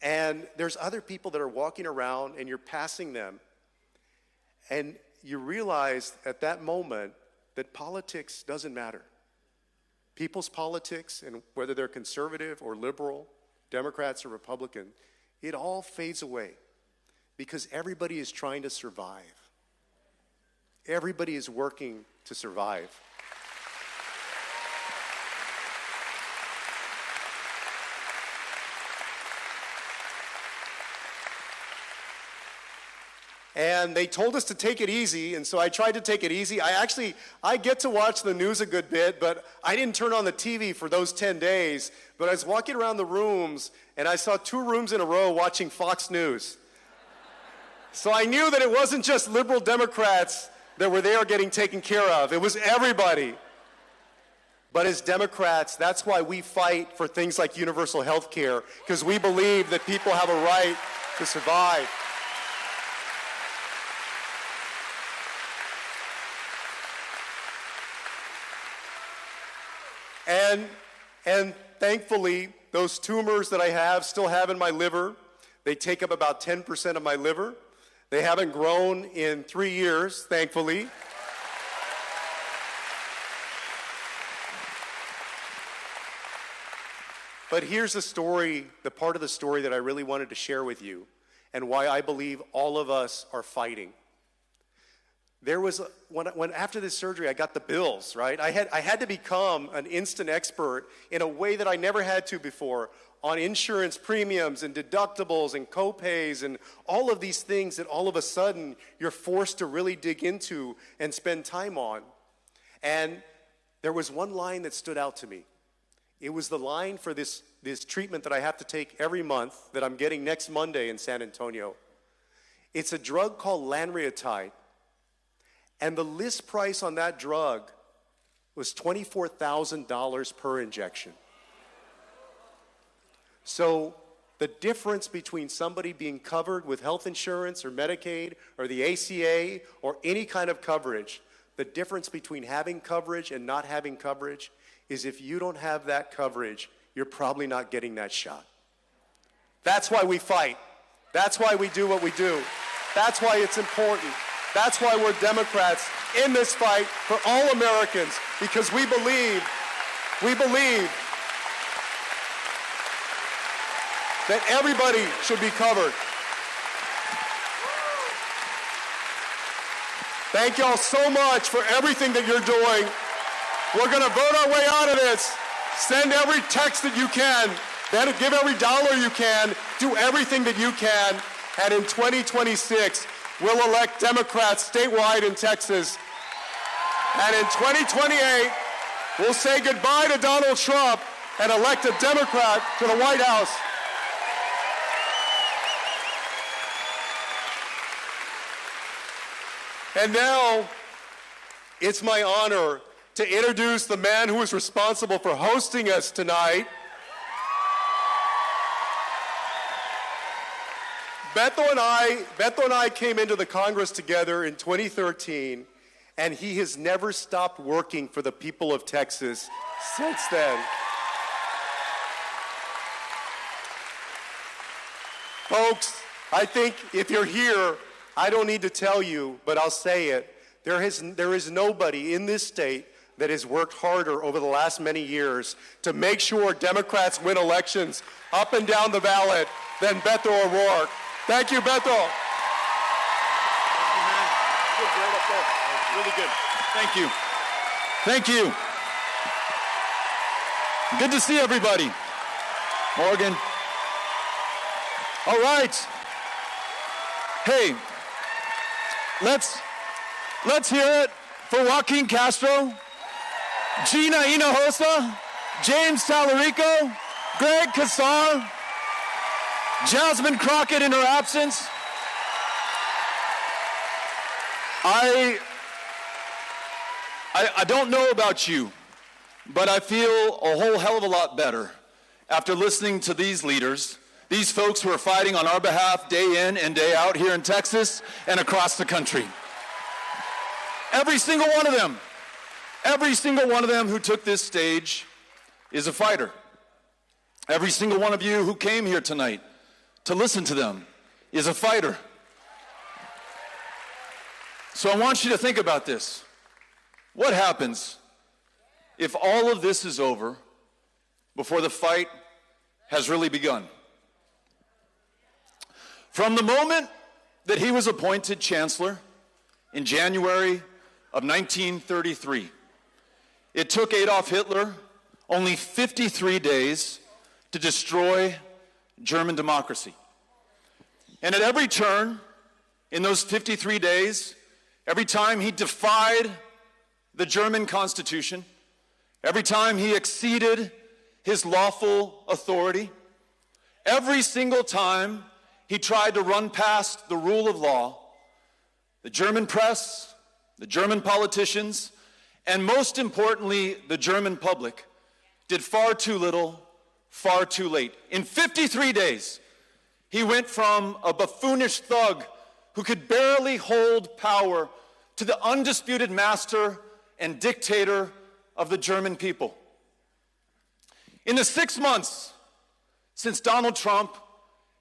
and there's other people that are walking around and you're passing them. And you realize at that moment that politics doesn't matter. People's politics, and whether they're conservative or liberal, Democrats or Republican, it all fades away because everybody is trying to survive. Everybody is working to survive. And they told us to take it easy, and so I tried to take it easy. I get to watch the news a good bit, but I didn't turn on the TV for those 10 days. But I was walking around the rooms, and I saw 2 rooms in a row watching Fox News. So I knew that it wasn't just liberal Democrats that were there getting taken care of. It was everybody. But as Democrats, that's why we fight for things like universal health care, because we believe that people have a right to survive. And thankfully, those tumors that I still have in my liver, they take up about 10% of my liver. They haven't grown in 3 years, thankfully. But here's the part of the story that I really wanted to share with you and why I believe all of us are fighting. There was, when after this surgery, I got the bills, right? I had to become an instant expert in a way that I never had to before on insurance premiums and deductibles and co-pays and all of these things that all of a sudden you're forced to really dig into and spend time on. And there was one line that stood out to me. It was the line for this treatment that I have to take every month that I'm getting next Monday in San Antonio. It's a drug called lanreotide. And the list price on that drug was $24,000 per injection. So the difference between somebody being covered with health insurance or Medicaid or the ACA or any kind of coverage, the difference between having coverage and not having coverage is if you don't have that coverage, you're probably not getting that shot. That's why we fight. That's why we do what we do. That's why it's important. That's why we're Democrats in this fight for all Americans, because we believe that everybody should be covered. Thank y'all so much for everything that you're doing. We're going to vote our way out of this. Send every text that you can. Then give every dollar you can. Do everything that you can. And in 2026, will elect Democrats statewide in Texas. And in 2028, we'll say goodbye to Donald Trump and elect a Democrat to the White House. And now, it's my honor to introduce the man who is responsible for hosting us tonight. Beto and I came into the Congress together in 2013, and he has never stopped working for the people of Texas since then. Folks, I think if you're here, I don't need to tell you, but I'll say it. There is nobody in this state that has worked harder over the last many years to make sure Democrats win elections up and down the ballot than Beto O'Rourke. Thank you, Beto. Really good. Thank you. Thank you. Good to see everybody. Morgan. All right. Hey, let's hear it for Joaquin Castro, Gina Hinojosa, James Talarico, Greg Casar, Jasmine Crockett in her absence. I don't know about you, but I feel a whole hell of a lot better after listening to these leaders, these folks who are fighting on our behalf day in and day out here in Texas and across the country. Every single one of them who took this stage is a fighter. Every single one of you who came here tonight to listen to them is a fighter. So I want you to think about this. What happens if all of this is over before the fight has really begun? From the moment that he was appointed chancellor in January of 1933, it took Adolf Hitler only 53 days to destroy German democracy. And at every turn in those 53 days, every time he defied the German Constitution, every time he exceeded his lawful authority, every single time he tried to run past the rule of law, the German press, the German politicians, and most importantly, the German public did far too little, far too late. In 53 days, he went from a buffoonish thug who could barely hold power to the undisputed master and dictator of the German people. In the 6 months since Donald Trump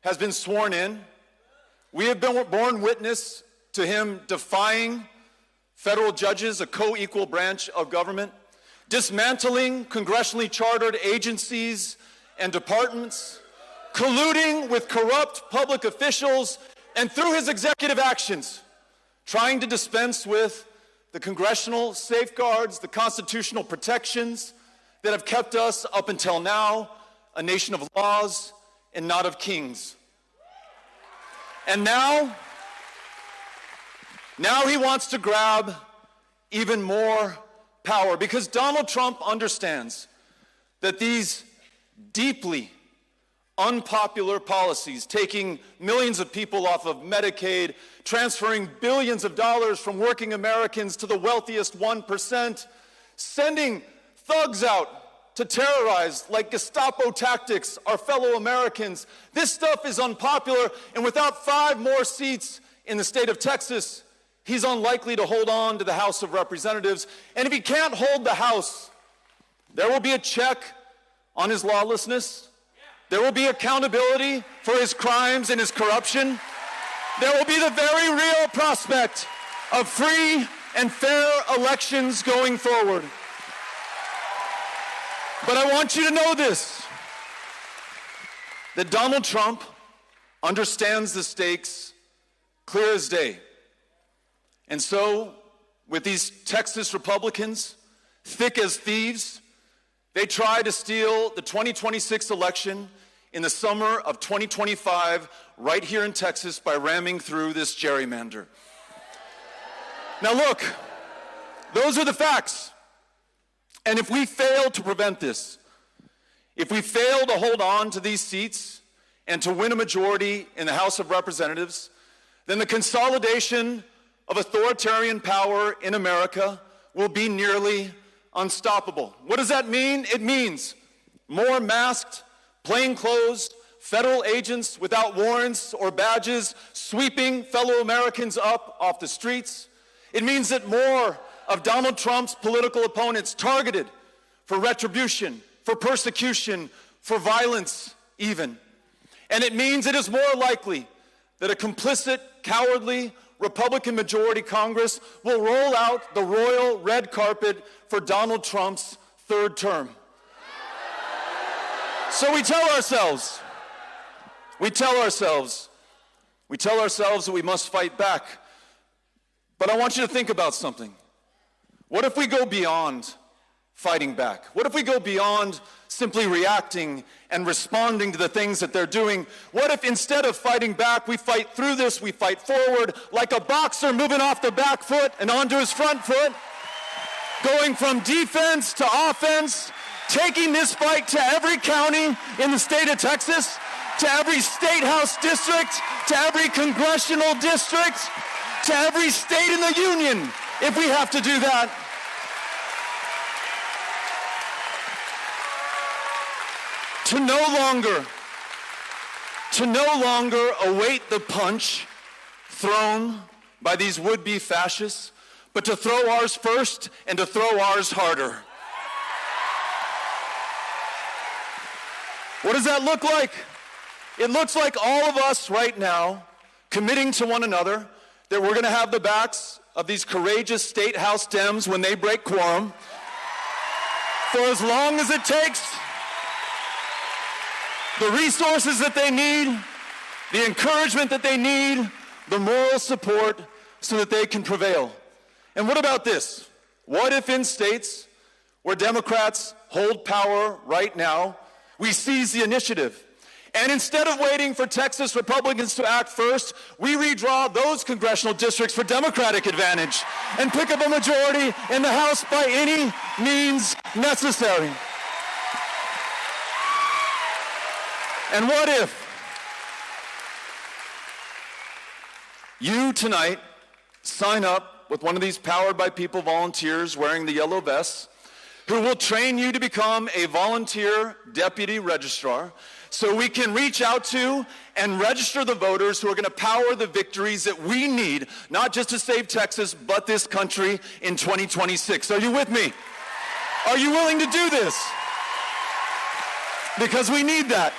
has been sworn in, we have been borne witness to him defying federal judges, a co-equal branch of government, dismantling congressionally chartered agencies and departments, colluding with corrupt public officials, and through his executive actions, trying to dispense with the congressional safeguards, the constitutional protections that have kept us up until now a nation of laws and not of kings. And now he wants to grab even more power because Donald Trump understands that these deeply unpopular policies, taking millions of people off of Medicaid, transferring billions of dollars from working Americans to the wealthiest 1%, sending thugs out to terrorize like Gestapo tactics our fellow Americans. This stuff is unpopular, and without 5 more seats in the state of Texas, he's unlikely to hold on to the House of Representatives. And if he can't hold the House, there will be a check on his lawlessness. There will be accountability for his crimes and his corruption. There will be the very real prospect of free and fair elections going forward. But I want you to know this, that Donald Trump understands the stakes clear as day. And so, with these Texas Republicans, thick as thieves, they try to steal the 2026 election in the summer of 2025 right here in Texas by ramming through this gerrymander. Now look, those are the facts. And if we fail to prevent this, if we fail to hold on to these seats and to win a majority in the House of Representatives, then the consolidation of authoritarian power in America will be nearly unstoppable. What does that mean? It means more masked, plainclothes, federal agents without warrants or badges sweeping fellow Americans up off the streets. It means that more of Donald Trump's political opponents targeted for retribution, for persecution, for violence even. And it means it is more likely that a complicit, cowardly Republican majority Congress will roll out the royal red carpet for Donald Trump's third term. So we tell ourselves that we must fight back. But I want you to think about something. What if we go beyond fighting back? What if we go beyond simply reacting and responding to the things that they're doing? What if instead of fighting back, we fight through this, we fight forward like a boxer moving off the back foot and onto his front foot, going from defense to offense, taking this fight to every county in the state of Texas, to every state house district, to every congressional district, to every state in the union, if we have to do that. To no longer await the punch thrown by these would-be fascists, but to throw ours first and to throw ours harder. What does that look like? It looks like all of us right now committing to one another that we're going to have the backs of these courageous state house Dems when they break quorum for as long as it takes, the resources that they need, the encouragement that they need, the moral support so that they can prevail. And what about this? What if in states where Democrats hold power right now, we seize the initiative? And instead of waiting for Texas Republicans to act first, we redraw those congressional districts for Democratic advantage and pick up a majority in the House by any means necessary. And what if you tonight sign up with one of these Powered by People volunteers wearing the yellow vests who will train you to become a volunteer deputy registrar so we can reach out to and register the voters who are going to power the victories that we need, not just to save Texas, but this country in 2026. Are you with me? Are you willing to do this? Because we need that.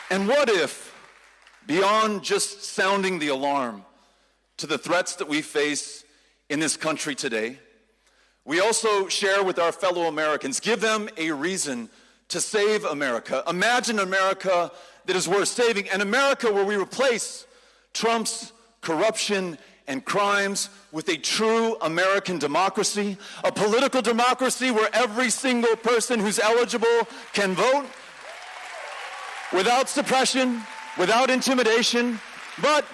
And what if, beyond just sounding the alarm to the threats that we face in this country today, we also share with our fellow Americans, give them a reason to save America. Imagine America that is worth saving, an America where we replace Trump's corruption and crimes with a true American democracy, a political democracy where every single person who's eligible can vote, without suppression, without intimidation, but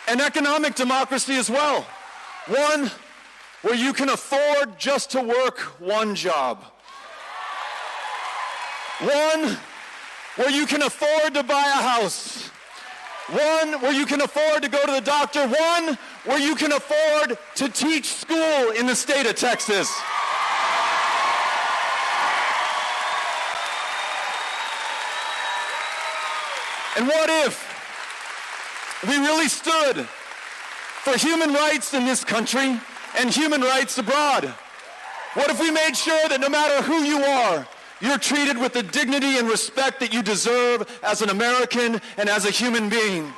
an economic democracy as well. One where you can afford just to work one job. One where you can afford to buy a house. One where you can afford to go to the doctor. One where you can afford to teach school in the state of Texas. And what if we really stood for human rights in this country and human rights abroad? What if we made sure that no matter who you are, you're treated with the dignity and respect that you deserve as an American and as a human being?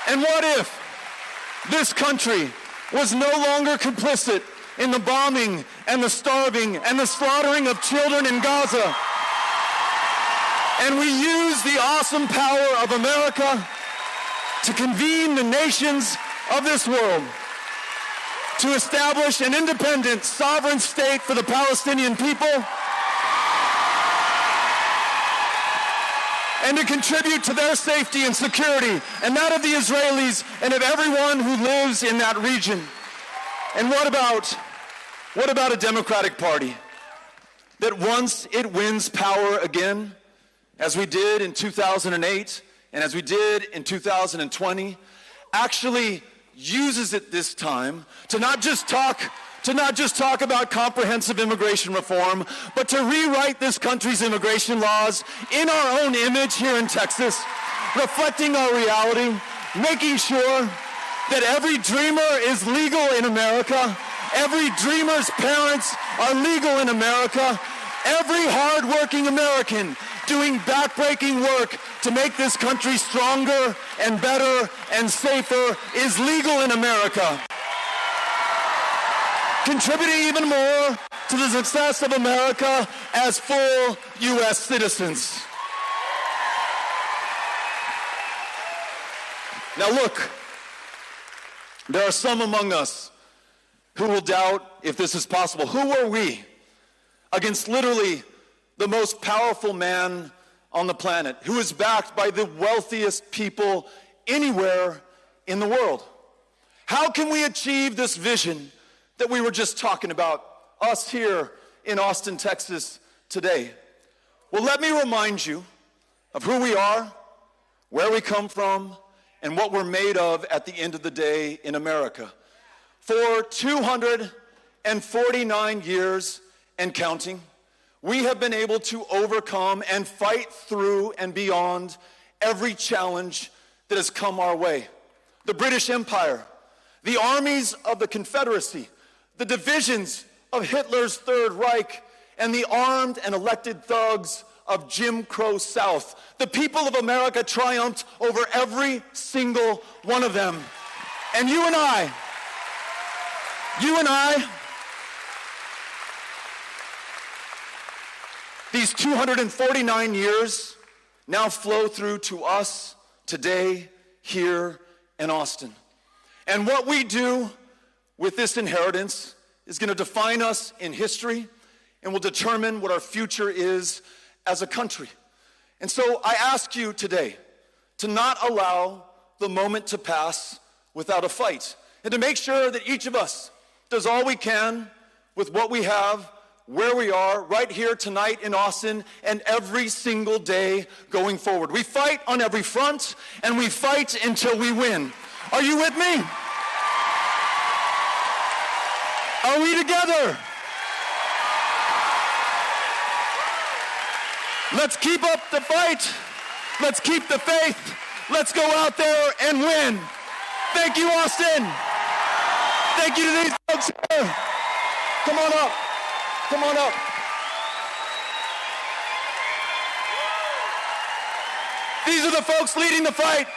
And what if this country was no longer complicit in the bombing and the starving and the slaughtering of children in Gaza? And we use the awesome power of America to convene the nations of this world to establish an independent, sovereign state for the Palestinian people and to contribute to their safety and security and that of the Israelis and of everyone who lives in that region. And what about a Democratic Party that once it wins power again, as we did in 2008 and as we did in 2020, actually uses it this time to not just talk about comprehensive immigration reform, but to rewrite this country's immigration laws in our own image here in Texas, reflecting our reality, making sure that every dreamer is legal in America, every dreamer's parents are legal in America, every hard-working American doing backbreaking work to make this country stronger and better and safer is legal in America. Contributing even more to the success of America as full U.S. citizens. Now look, there are some among us who will doubt if this is possible. Who are we against literally the most powerful man on the planet, who is backed by the wealthiest people anywhere in the world? How can we achieve this vision that we were just talking about, us here in Austin, Texas today? Well, let me remind you of who we are, where we come from, and what we're made of at the end of the day in America. For 249 years and counting, we have been able to overcome and fight through and beyond every challenge that has come our way. The British Empire, the armies of the Confederacy, the divisions of Hitler's Third Reich, and the armed and elected thugs of Jim Crow South. The people of America triumphed over every single one of them. And you and I, these 249 years now flow through to us today here in Austin. And what we do with this inheritance is going to define us in history and will determine what our future is as a country. And so I ask you today to not allow the moment to pass without a fight, and to make sure that each of us does all we can with what we have, where we are, right here tonight in Austin, and every single day going forward. We fight on every front, and we fight until we win. Are you with me? Are we together? Let's keep up the fight. Let's keep the faith. Let's go out there and win. Thank you, Austin. Thank you to these folks here. Come on up. Come on up. These are the folks leading the fight.